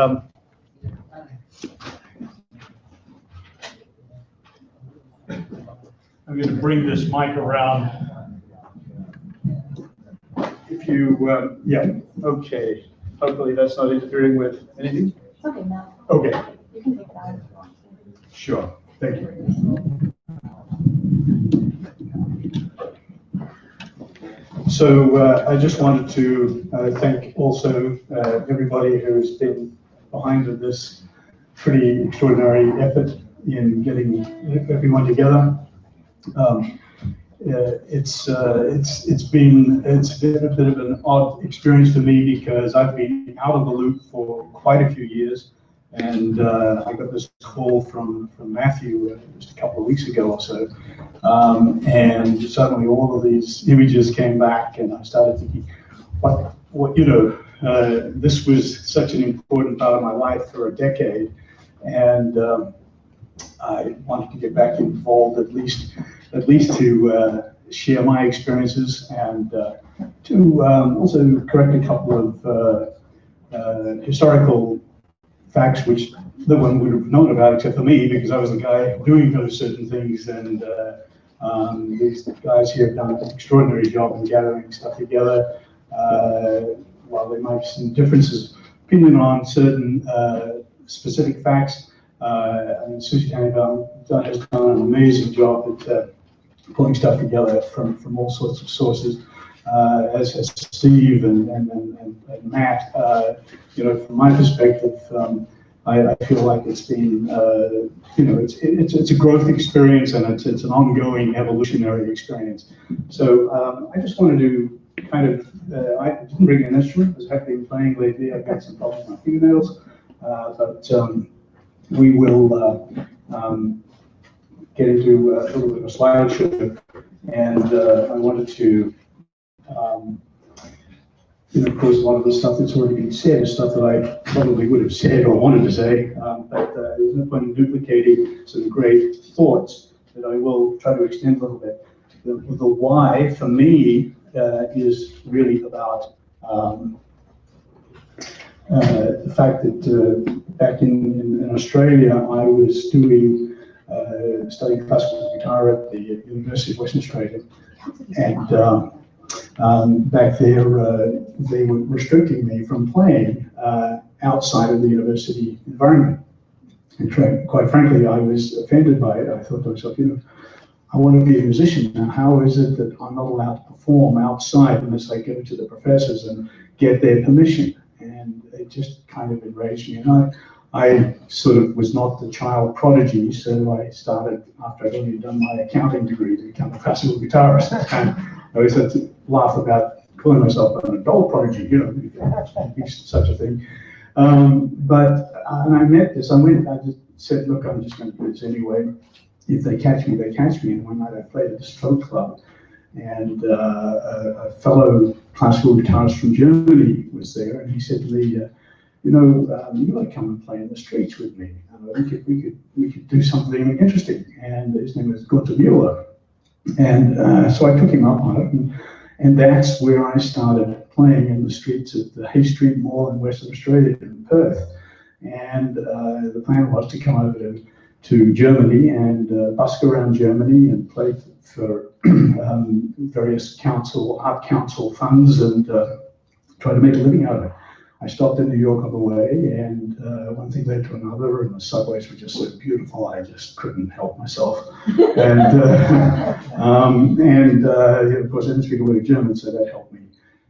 I'm going to bring this mic around. If you, yeah, okay. Hopefully that's not interfering with anything. Okay, no. Okay, You can take it out if you want to. sure. Thank you. So I just wanted to thank also everybody who's been behind this pretty extraordinary effort in getting everyone together. It's been a bit of an odd experience for me because I've been out of the loop for quite a few years, and I got this call from Matthew just a couple of weeks ago or so, and suddenly all of these images came back, and I started thinking, what you know, this was such an important part of my life for a decade, and I wanted to get back involved at least to share my experiences and to also correct a couple of historical facts which no one would have known about except for me, because I was the guy doing those certain things, and these guys here have done an extraordinary job in gathering stuff together. While there might be some differences of opinion on certain specific facts, I mean, Susie Tannenbaum has done an amazing job at pulling stuff together from all sorts of sources. As Steve and Matt, you know, from my perspective, I feel like it's been, you know, it's a growth experience, and it's an ongoing evolutionary experience. So I just wanted to kind of, I didn't bring an instrument, as I've been playing lately. I've got some problems with my fingernails, but we will get into a little bit of a slideshow, and I wanted to, you know, of course, a lot of the stuff that's already been said is stuff that I probably would have said or wanted to say, but there's no point in duplicating some great thoughts that I will try to extend a little bit. The why, for me, is really about the fact that back in Australia, I was doing studying classical guitar at the University of Western Australia, and back there they were restricting me from playing outside of the university environment. And quite frankly, I was offended by it. I thought to myself, you know, I want to be a musician. Now, how is it that I'm not allowed to perform outside unless I go to the professors and get their permission? And it just kind of enraged me. And I sort of was not the child prodigy, so I started, after I'd already done my accounting degree, to become a classical guitarist. And I always had to laugh about calling myself an adult prodigy, you know, if you such a thing. But and I met this, I just said, look, I'm just going to do this anyway. If they catch me, they catch me. And one night I played at the Stroke Club, and a fellow classical guitarist from Germany was there, and he said to me, you know, you ought to come and play in the streets with me. We could do something interesting. And his name was Gunther Mueller. And so I took him up on it, and that's where I started playing in the streets of the Hay Street Mall in Western Australia in Perth. And the plan was to come over to Germany and busk around Germany and play for various art council funds and try to make a living out of it. I stopped in New York on the way, and one thing led to another, and the subways were just so beautiful, I just couldn't help myself. And of course, I didn't speak a word of German, so that helped me.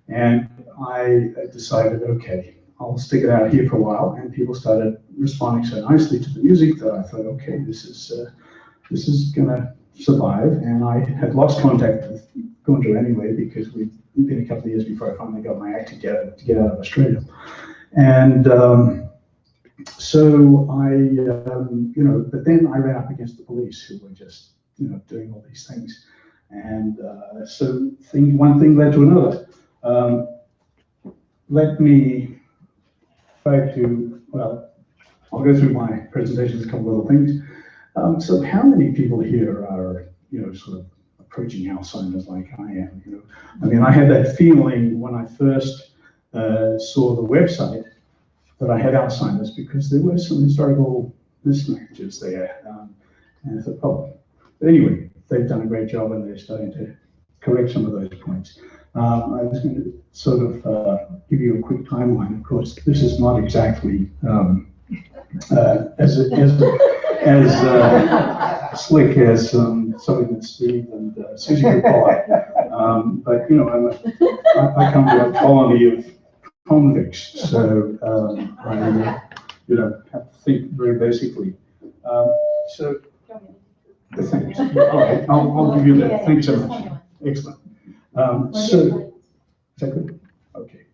And I decided, okay, I'll stick it out here for a while, and people started responding so nicely to the music that I thought, okay, this is gonna survive. And I had lost contact with Gunther anyway, because we'd been a couple of years before I finally got my act together to get out of Australia. And so I, you know, but then I ran up against the police, who were just, you know, doing all these things. And so one thing led to another. Let me try to, well, I'll go through my presentations, a couple of little things. So how many people here are, you know, sort of approaching Alzheimer's like I am? You know, I mean, I had that feeling when I first saw the website that I had Alzheimer's, because there were some historical mismatches there, and I thought, oh. But anyway, they've done a great job and they're starting to correct some of those points. I was going to sort of give you a quick timeline. Of course, this is not exactly as slick as something that Steve and Susie could follow. But you know, I come to a colony of convicts, so I you know have to think very basically. So thanks. All right, I'll give you that. Thanks so much. Excellent. So is that good? Okay.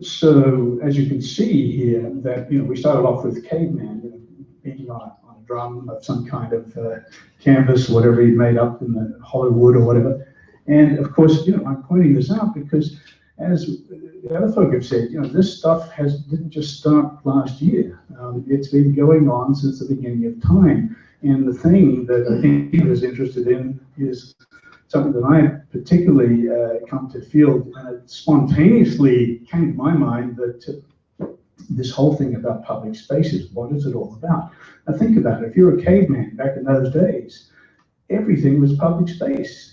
So as you can see here, that you know we started off with caveman, you know, beating on a drum of some kind of canvas, whatever he made up in the hollow wood or whatever. And of course, you know, I'm pointing this out because, as the other folk have said, you know, this stuff didn't just start last year. It's been going on since the beginning of time. And the thing that I think he was interested in is something that I particularly come to feel, and it spontaneously came to my mind that this whole thing about public spaces, what is it all about? Now think about it, if you're a caveman back in those days, everything was public space.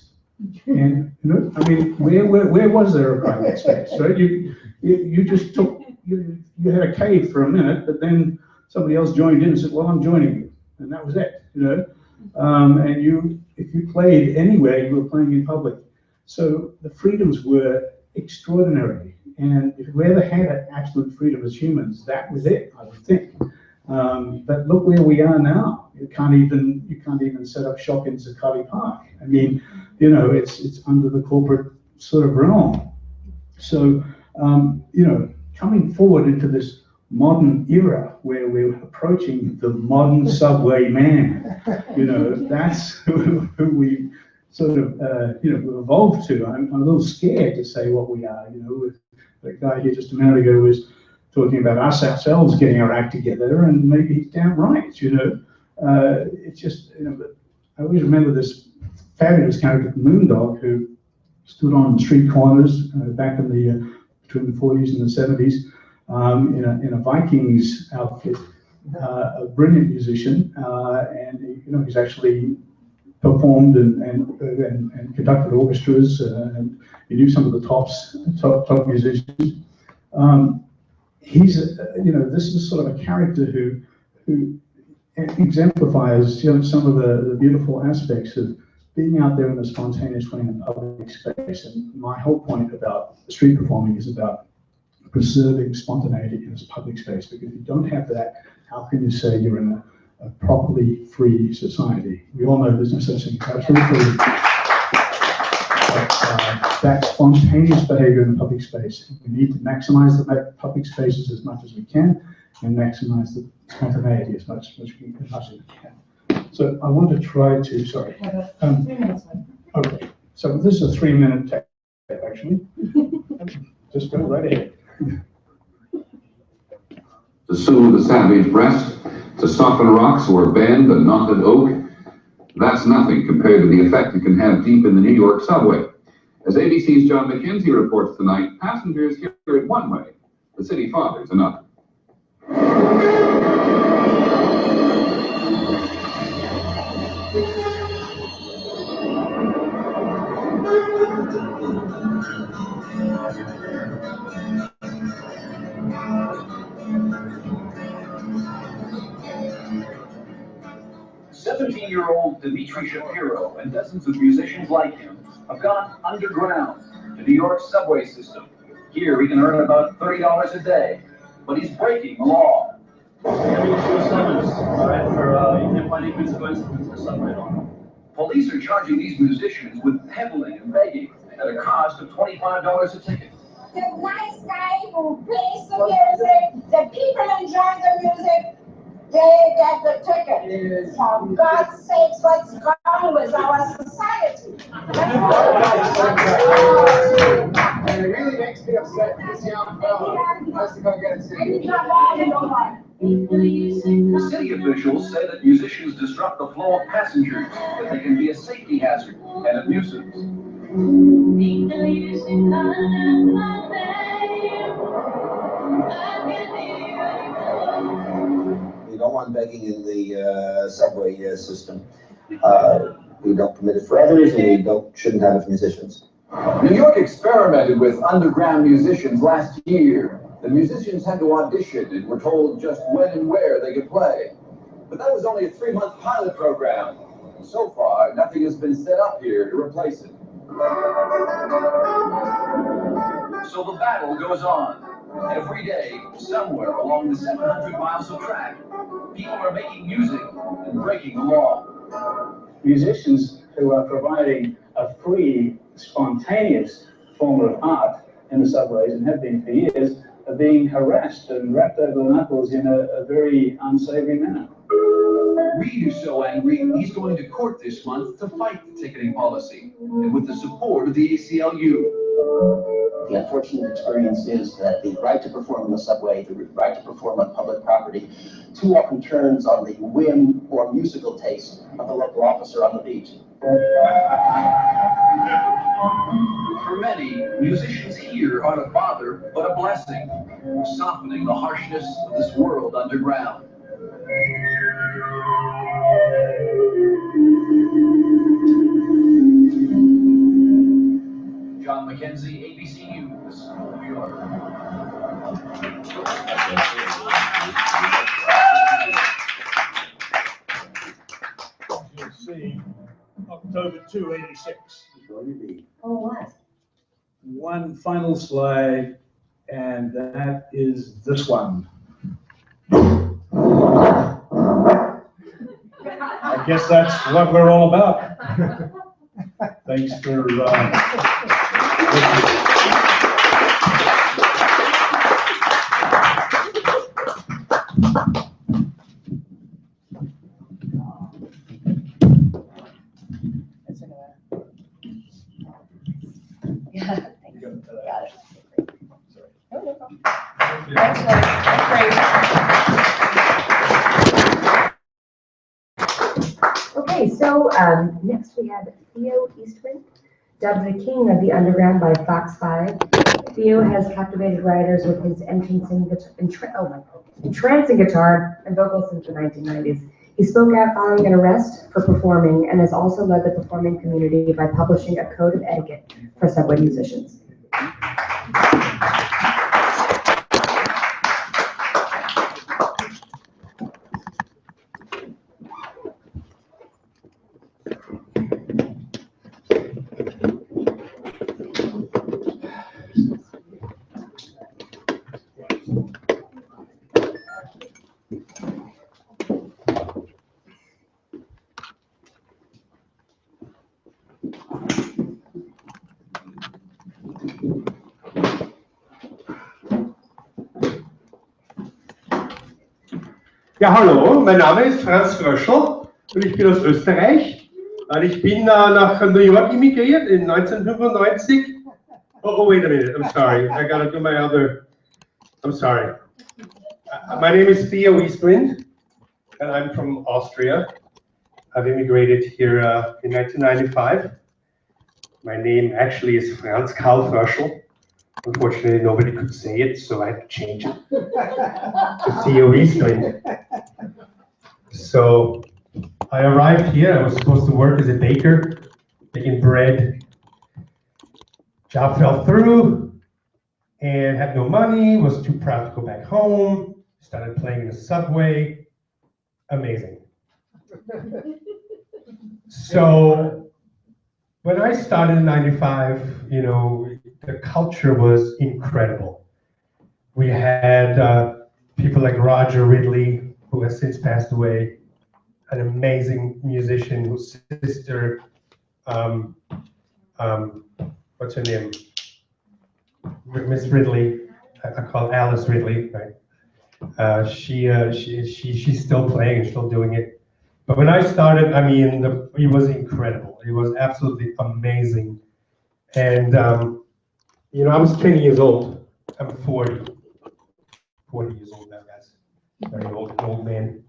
And you know, I mean, where was there a private space? Right? You just took you had a cave for a minute, but then somebody else joined in and said, "Well, I'm joining you," and that was it. You know, and if you played anywhere, you were playing in public. So the freedoms were extraordinary, and if we ever had absolute freedom as humans, that was it, I would think. But look where we are now. You can't even set up shop in Zuccotti Park. I mean, you know, it's under the corporate sort of realm. So, you know, coming forward into this modern era where we're approaching the modern subway man, you know, that's who we sort of, you know, evolved to. I'm a little scared to say what we are, you know, with the guy here just a minute ago was talking about us ourselves getting our act together, and maybe he's damn right, you know. It's just, you know, but I always remember this fabulous character, Moondog, who stood on street corners back in the between the 40s and the 70s in a Vikings outfit, a brilliant musician, and you know he's actually performed and conducted orchestras, and he knew some of the top musicians. He's you know, this is sort of a character who exemplifies, you know, some of the beautiful aspects of being out there in the spontaneous way in public space. And my whole point about street performing is about preserving spontaneity in this public space, because if you don't have that, how can you say you're in a properly free society? We all know there's no such thing as absolute freedom. That spontaneous behavior in the public space, we need to maximize the public spaces as much as we can, and maximize the spontaneity as much as we can. So I want to try to, sorry. 3 minutes. Okay, so this is a 3-minute tape, actually. Just go right ahead. To soothe the savage breast, to soften rocks or bend a knotted oak, that's nothing compared to the effect it can have deep in the New York subway. As ABC's John McKenzie reports tonight, passengers hear it one way, the city fathers another. 17-year-old Dimitri Shapiro and dozens of musicians like him have gone underground to New York's subway system. Here he can earn about $30 a day, but he's breaking the law. Police are charging these musicians with peddling and begging at a cost of $25 a ticket. The nice guy who plays the music, the people enjoy the music, they get the ticket. For God's sakes, what's wrong with our society? And it really makes me upset that this young fellow has to go get a ticket. City officials say that musicians disrupt the flow of passengers, that they can be a safety hazard and a nuisance. We don't want begging in the subway system. We don't permit it for others, and we shouldn't have it for musicians. New York experimented with underground musicians last year. The musicians had to audition and were told just when and where they could play. But that was only a 3-month pilot program. So far, nothing has been set up here to replace it. So the battle goes on. Every day, somewhere along the 700 miles of track, people are making music and breaking the law. Musicians who are providing a free, spontaneous form of art in the subways, and have been for years, are being harassed and wrapped over the knuckles in a very unsavory manner. Reid is so angry, he's going to court this month to fight the ticketing policy, and with the support of the ACLU. The unfortunate experience is that the right to perform in the subway, the right to perform on public property, too often turns on the whim or musical taste of the local officer on the beat. For many, musicians here aren't a bother, but a blessing, softening the harshness of this world underground. John McKenzie, ABC News, New York. You'll see October 286. Oh, what? One final slide, and that is this one. I guess that's what we're all about. Thanks for Yeah, thanks. Got it. No, no problem. Thanks, Lloyd. That's great. Okay, so next we have Theo Eastwind, dubbed the King of the Underground by Fox 5. Theo has captivated writers with his entrancing guitar and vocals since the 1990s. He spoke out following an arrest for performing and has also led the performing community by publishing a code of etiquette for subway musicians. Ja, hallo, mein Name ist Franz Fröschel und ich bin aus Österreich. Und ich bin nach New York emigriert in 1995. Oh, wait a minute, I'm sorry. I gotta do my other, I'm sorry. My name is Theo Eastwind, and I'm from Austria. I've immigrated here in 1995. My name actually is Franz Karl Fröschel. Unfortunately, nobody could say it, so I had to change it to Theo Eastwind. So I arrived here. I was supposed to work as a baker, making bread. Job fell through and had no money, was too proud to go back home, started playing in the subway. Amazing. So when I started in 95, you know, the culture was incredible. We had people like Roger Ridley, who has since passed away, an amazing musician whose sister, what's her name? Miss Ridley, I call Alice Ridley, right? She's still playing and still doing it. But when I started, I mean, it was incredible. It was absolutely amazing. And, you know, I was 20 years old. I'm 40 years old now, guys. Very old man.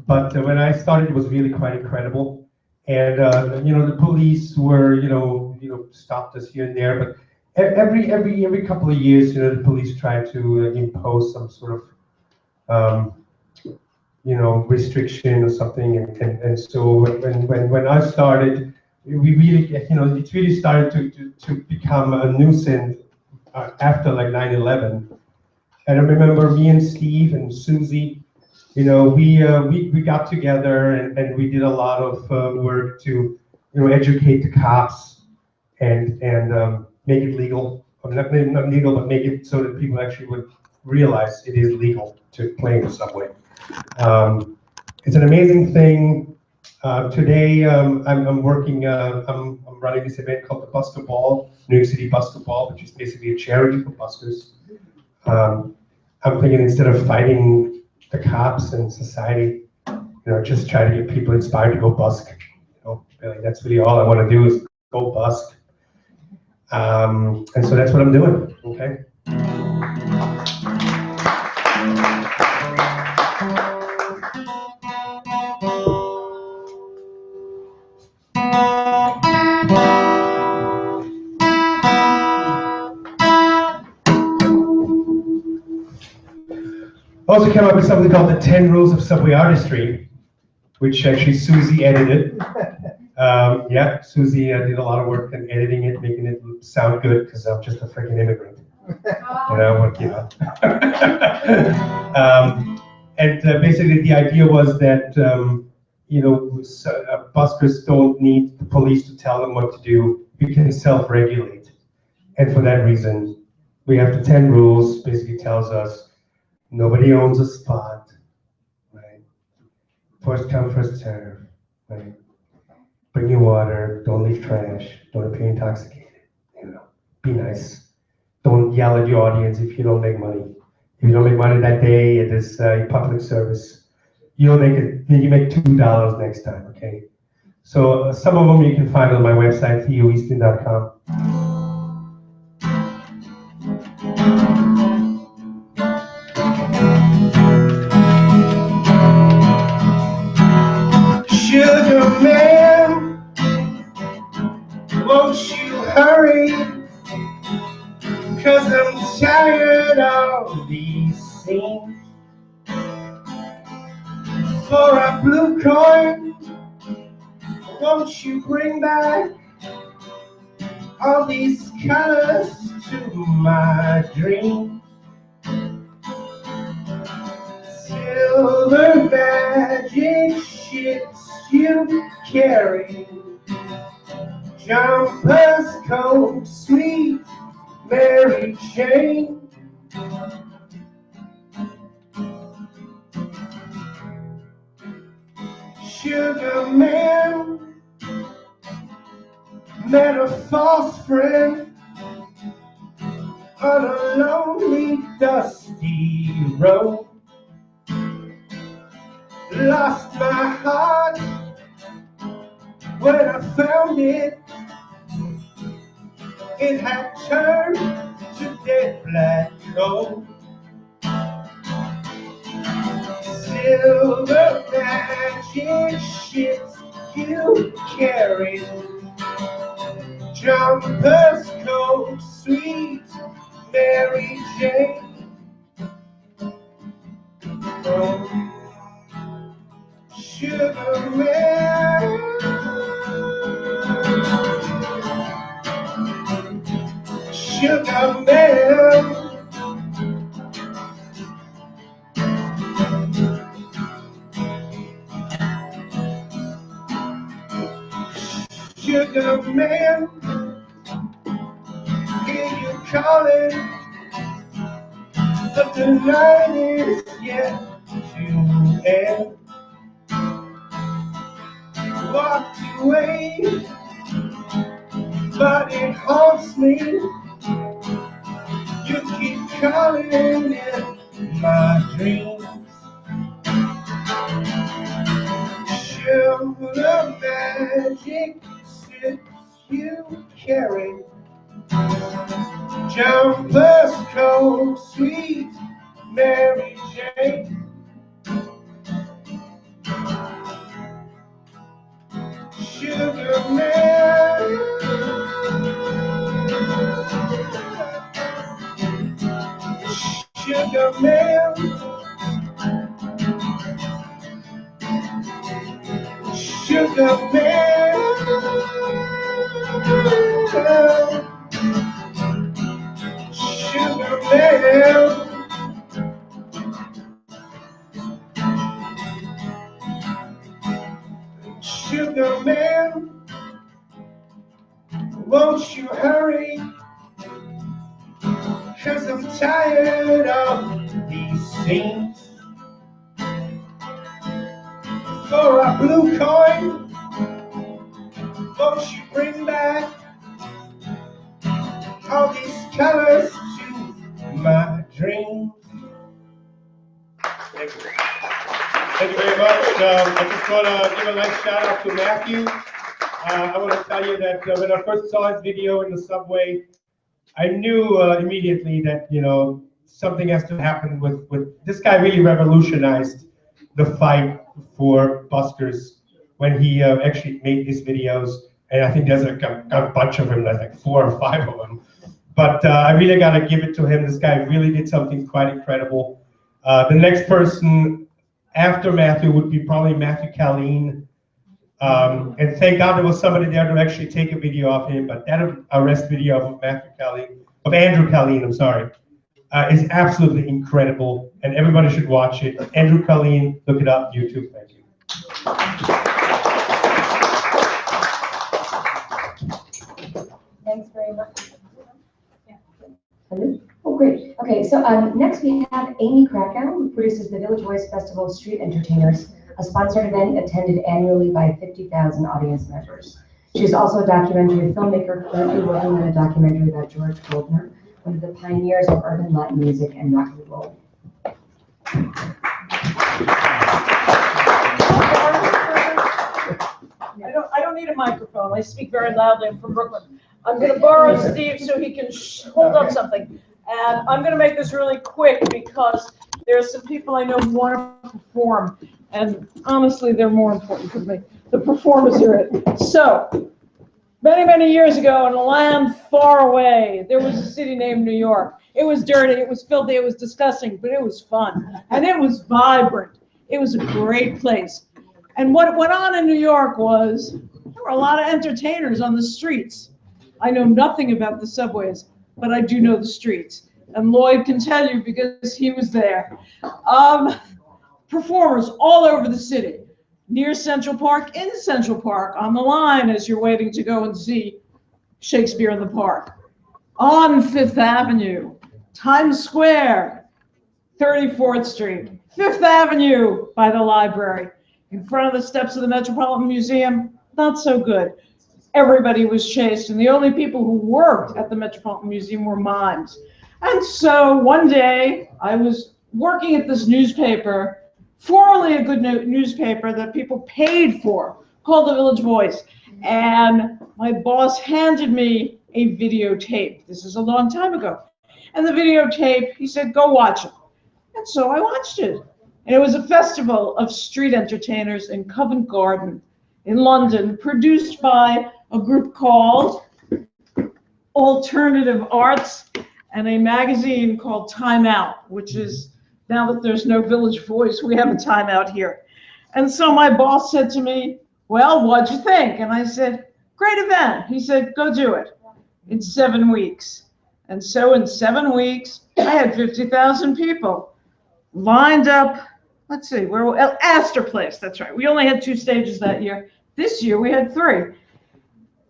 But when I started, it was really quite incredible. And, you know, the police were, you know, stopped us here and there. But every couple of years, you know, the police tried to impose some sort of restriction or something. And so when I started, we really, it really started to become a nuisance after like 9/11. And I remember me and Steve and Susie, we got together and we did a lot of work to, educate the cops and make it legal. Or not legal, but make it so that people actually would realize it is legal to play in the subway. It's an amazing thing. Today, I'm working, I'm running this event called the Busker Ball, New York City Busker Ball, which is basically a charity for buskers. I'm thinking instead of fighting the cops and society, just try to get people inspired to go busk. Really, that's really all I want to do is go busk. And so that's what I'm doing, okay? Also came up with something called the 10 Rules of Subway Artistry, which actually Susie edited. Yeah, Susie did a lot of work in editing it, making it sound good, because I'm just a freaking immigrant. And basically the idea was that, buskers don't need the police to tell them what to do. You can self-regulate. And for that reason, we have the 10 rules, basically tells us nobody owns a spot, right? First come, first serve, right? Bring your water, don't leave trash, don't appear intoxicated, be nice. Don't yell at your audience if you don't make money. If you don't make money that day, it is public service. You'll make it, you make $2 next time, okay? So some of them you can find on my website, theoeaston.com. Sugar man, won't you hurry? 'Cause I'm tired of these scenes. For a blue coin, won't you bring back all these colors to my dream? Silver magic ships you carry, jumpers, coat, sweet Mary Jane. Sugar man met a false friend on a lonely, dusty road. Lost my heart when I found it. It had turned to dead black coal. Silver magic ships you carry, jumpers, coat, sweet Mary Jane. Oh, sugar man, sugar man. Sugar man, hear you calling, but the night is yet to end. Walked away, but it haunts me. You keep calling in my dreams. Sugar magic ships you carry, jumpers, coat, sweet Mary Jane. Sugar man, sugar man. Sugar man, sugar man, sugar man, won't you hurry? 'Cause I'm tired of these scenes. For a blue coin, won't you bring back all these colors to my dreams? Thank you. Thank you very much. I just want to give a nice shout out to Matthew. I want to tell you that when I first saw his video in the subway, I knew immediately that, you know, something has to happen with this guy. Really revolutionized the fight for buskers when he actually made these videos. And I think there's a bunch of them, there's like 4 or 5 of them. But I really got to give it to him. This guy really did something quite incredible. The next person after Matthew would be probably Matthew Colleen. And thank God there was somebody there to actually take a video of him. But that arrest video of Matthew Colleen, of Andrew Colleen, I'm sorry, is absolutely incredible. And everybody should watch it. Andrew Colleen, look it up, YouTube. Thank you. Thanks very much. Oh, great. Okay, so next we have Amy Krakow, who produces the Village Voice Festival of Street Entertainers, a sponsored event attended annually by 50,000 audience members. She is also a documentary filmmaker, currently working on a documentary about George Goldner, one of the pioneers of urban Latin music and rock and roll. I don't need a microphone. I speak very loudly. I'm from Brooklyn. I'm going to borrow Steve so he can hold up something. And I'm going to make this really quick because there are some people I know who want to perform. And honestly, they're more important to me. The performers are it. So, many, many years ago in a land far away, there was a city named New York. It was dirty, it was filthy, it was disgusting, but it was fun. And it was vibrant. It was a great place. And what went on in New York was there were a lot of entertainers on the streets. I know nothing about the subways, but I do know the streets. And Lloyd can tell you because he was there. Performers all over the city, near Central Park, in Central Park, on the line as you're waiting to go and see Shakespeare in the Park. On 5th Avenue, Times Square, 34th Street, 5th Avenue by the library, in front of the steps of the Metropolitan Museum, not so good. Everybody was chased, and the only people who worked at the Metropolitan Museum were mimes. And so one day, I was working at this newspaper, formerly a good newspaper that people paid for, called the Village Voice. And my boss handed me a videotape. This is a long time ago. And the videotape, he said, go watch it. And so I watched it. And it was a festival of street entertainers in Covent Garden in London, produced by a group called Alternative Arts and a magazine called Time Out, which is, now that there's no Village Voice, we have a Time Out here. And so my boss said to me, well, what'd you think? And I said, great event. He said, go do it in 7 weeks. And so in 7 weeks, I had 50,000 people lined up. Let's see, where Astor Place, that's right. We only had 2 stages that year. This year we had 3.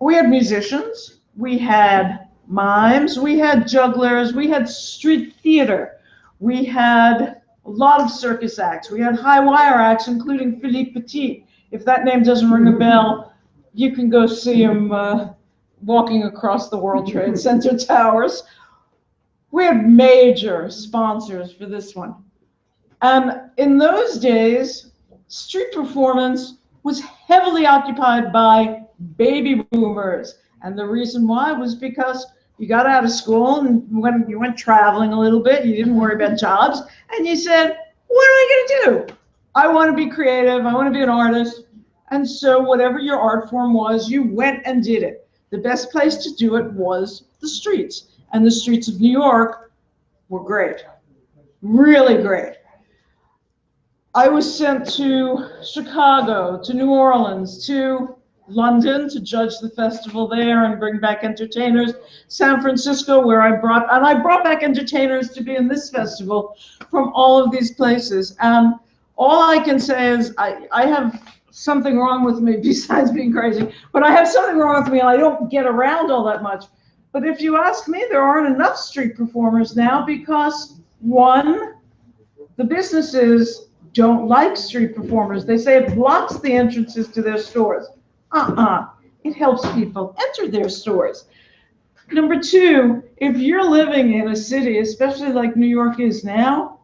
We had musicians, we had mimes, we had jugglers, we had street theater, we had a lot of circus acts, we had high wire acts, including Philippe Petit. If that name doesn't ring a bell, you can go see him walking across the World Trade Center towers. We had major sponsors for this one. And in those days, street performance was heavily occupied by baby boomers. And the reason why was because you got out of school and when you went traveling a little bit, you didn't worry about jobs, and you said, what am I going to do? I want to be creative, I want to be an artist. And so whatever your art form was, you went and did it. The best place to do it was the streets. And the streets of New York were great, really great. I was sent to Chicago, to New Orleans, to London to judge the festival there and bring back entertainers. San Francisco, where I brought back entertainers to be in this festival from all of these places. All I can say is I have something wrong with me besides being crazy, but I have something wrong with me and I don't get around all that much. But if you ask me, there aren't enough street performers now because, one, the businesses don't like street performers. They say it blocks the entrances to their stores. It helps people enter their stores. Number two, if you're living in a city, especially like New York is now,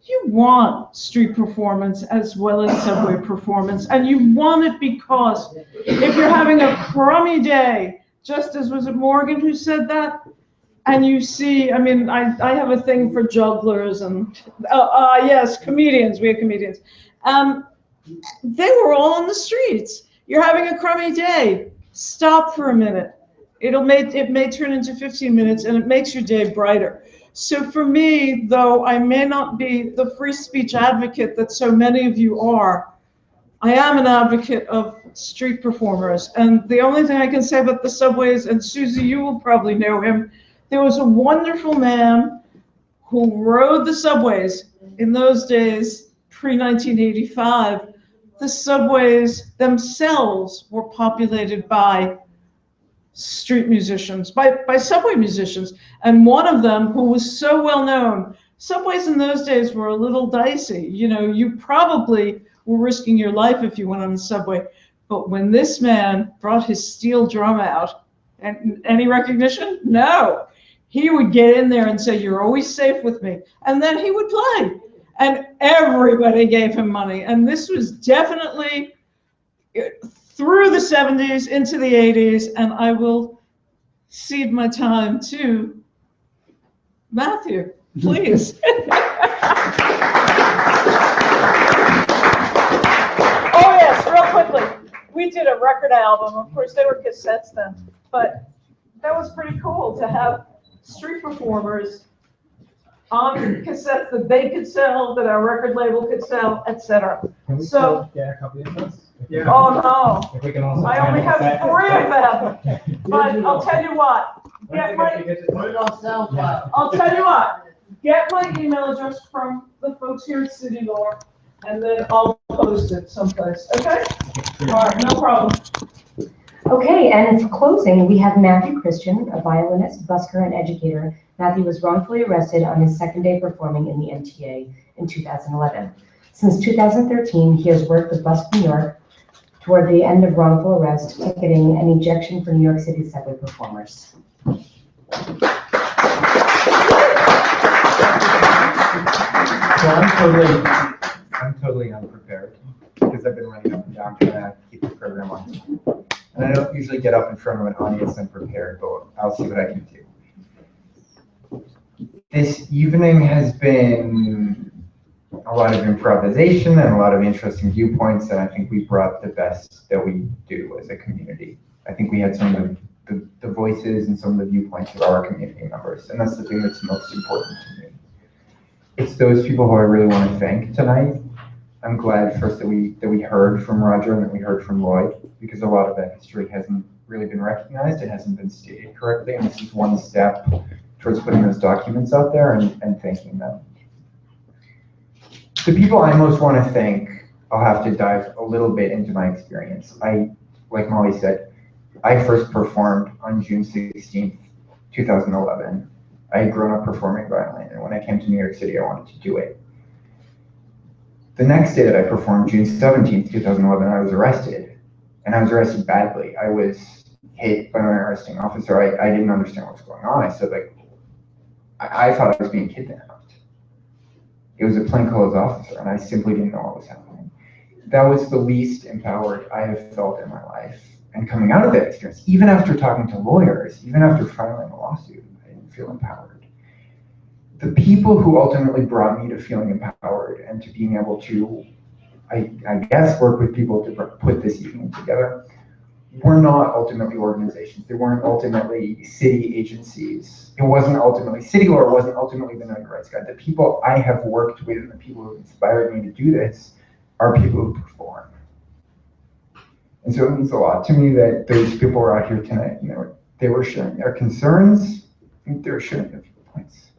you want street performance as well as subway performance. And you want it because if you're having a crummy day, just as was it Morgan who said that? And you see, I mean, I have a thing for jugglers and, yes, comedians, we have comedians. They were all on the streets. You're having a crummy day. Stop for a minute. It may turn into 15 minutes and it makes your day brighter. So for me, though I may not be the free speech advocate that so many of you are, I am an advocate of street performers. And the only thing I can say about the subways, and Susie, you will probably know him, there was a wonderful man who rode the subways in those days, pre-1985. The subways themselves were populated by street musicians, by subway musicians. And one of them, who was so well known, subways in those days were a little dicey. You know, you probably were risking your life if you went on the subway. But when this man brought his steel drum out, and any recognition? No. He would get in there and say, "You're always safe with me." And then he would play. And everybody gave him money. And this was definitely through the 70s into the 80s. And I will cede my time to Matthew, please. Oh, yes, real quickly. We did a record album. Of course, they were cassettes then. But that was pretty cool to have street performers on cassettes that they could sell, that our record label could sell, etc. So, get a copy of this? Yeah. Oh no, If we can also I only have 3 of them. But I'll tell you what, put it on SoundCloud. I'll tell you what, get my email address from the folks here at CityLore, and then I'll post it someplace, okay? All right, no problem. Okay, and for closing, we have Matthew Christian, a violinist, busker, and educator. Matthew was wrongfully arrested on his second day performing in the MTA in 2011. Since 2013, he has worked with Busking, New York toward the end of wrongful arrest, ticketing, and ejection for New York City subway performers. So I'm totally unprepared because I've been running up and down trying to keep the program on. And I don't usually get up in front of an audience unprepared, but I'll see what I can do. This evening has been a lot of improvisation and a lot of interesting viewpoints, and I think we brought the best that we do as a community. I think we had some of the voices and some of the viewpoints of our community members, and that's the thing that's most important to me. It's those people who I really want to thank tonight. I'm glad first that we heard from Roger and that we heard from Lloyd, because a lot of that history hasn't really been recognized, it hasn't been stated correctly, and this is one step towards putting those documents out there and thanking them. The people I most want to thank, I'll have to dive a little bit into my experience. Like Molly said, I first performed on June 16th, 2011. I had grown up performing violin, and when I came to New York City, I wanted to do it. The next day that I performed, June 17th, 2011, I was arrested, and I was arrested badly. I was hit by my arresting officer. I didn't understand what was going on. I said, like, I thought I was being kidnapped. It was a plainclothes officer, and I simply didn't know what was happening. That was the least empowered I have felt in my life. And coming out of that experience, even after talking to lawyers, even after filing a lawsuit, I didn't feel empowered. The people who ultimately brought me to feeling empowered and to being able to, I guess, work with people to put this evening together were not ultimately organizations. They weren't ultimately city agencies. It wasn't ultimately, CityLore wasn't ultimately the Know Your Rights Guide. The people I have worked with and the people who inspired me to do this are people who perform. And so it means a lot to me that those people were out here tonight, they were sharing their concerns, and they were sharing their viewpoints.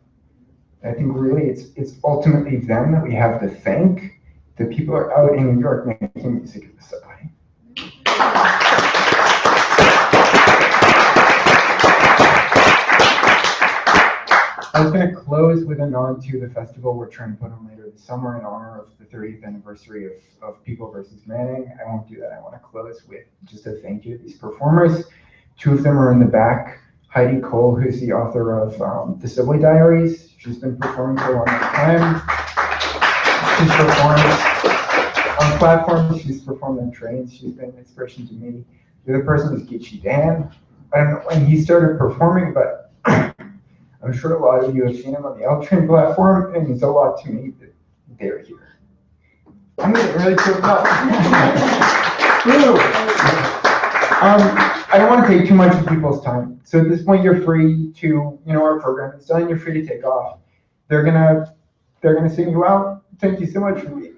And I think really it's ultimately them that we have to thank. The people are out in New York making music at the subway. I was going to close with a nod to the festival we're trying to put on later this summer in honor of the 30th anniversary of People versus Manning. I won't do that. I want to close with just a thank you to these performers. Two of them are in the back. Heidi Cole, who's the author of The Subway Diaries. She's been performing for a long time. She's performed on platforms. She's performed on trains. She's been an inspiration to me. The other person is Geechee Dan. I don't know when he started performing, but I'm sure a lot of you have seen him on the L train platform, and it means a lot to me that they're here. I'm getting really choked up. I don't want to take too much of people's time. So at this point, you're free to, our program is done. You're free to take off. They're gonna sing you out. Thank you so much for being here.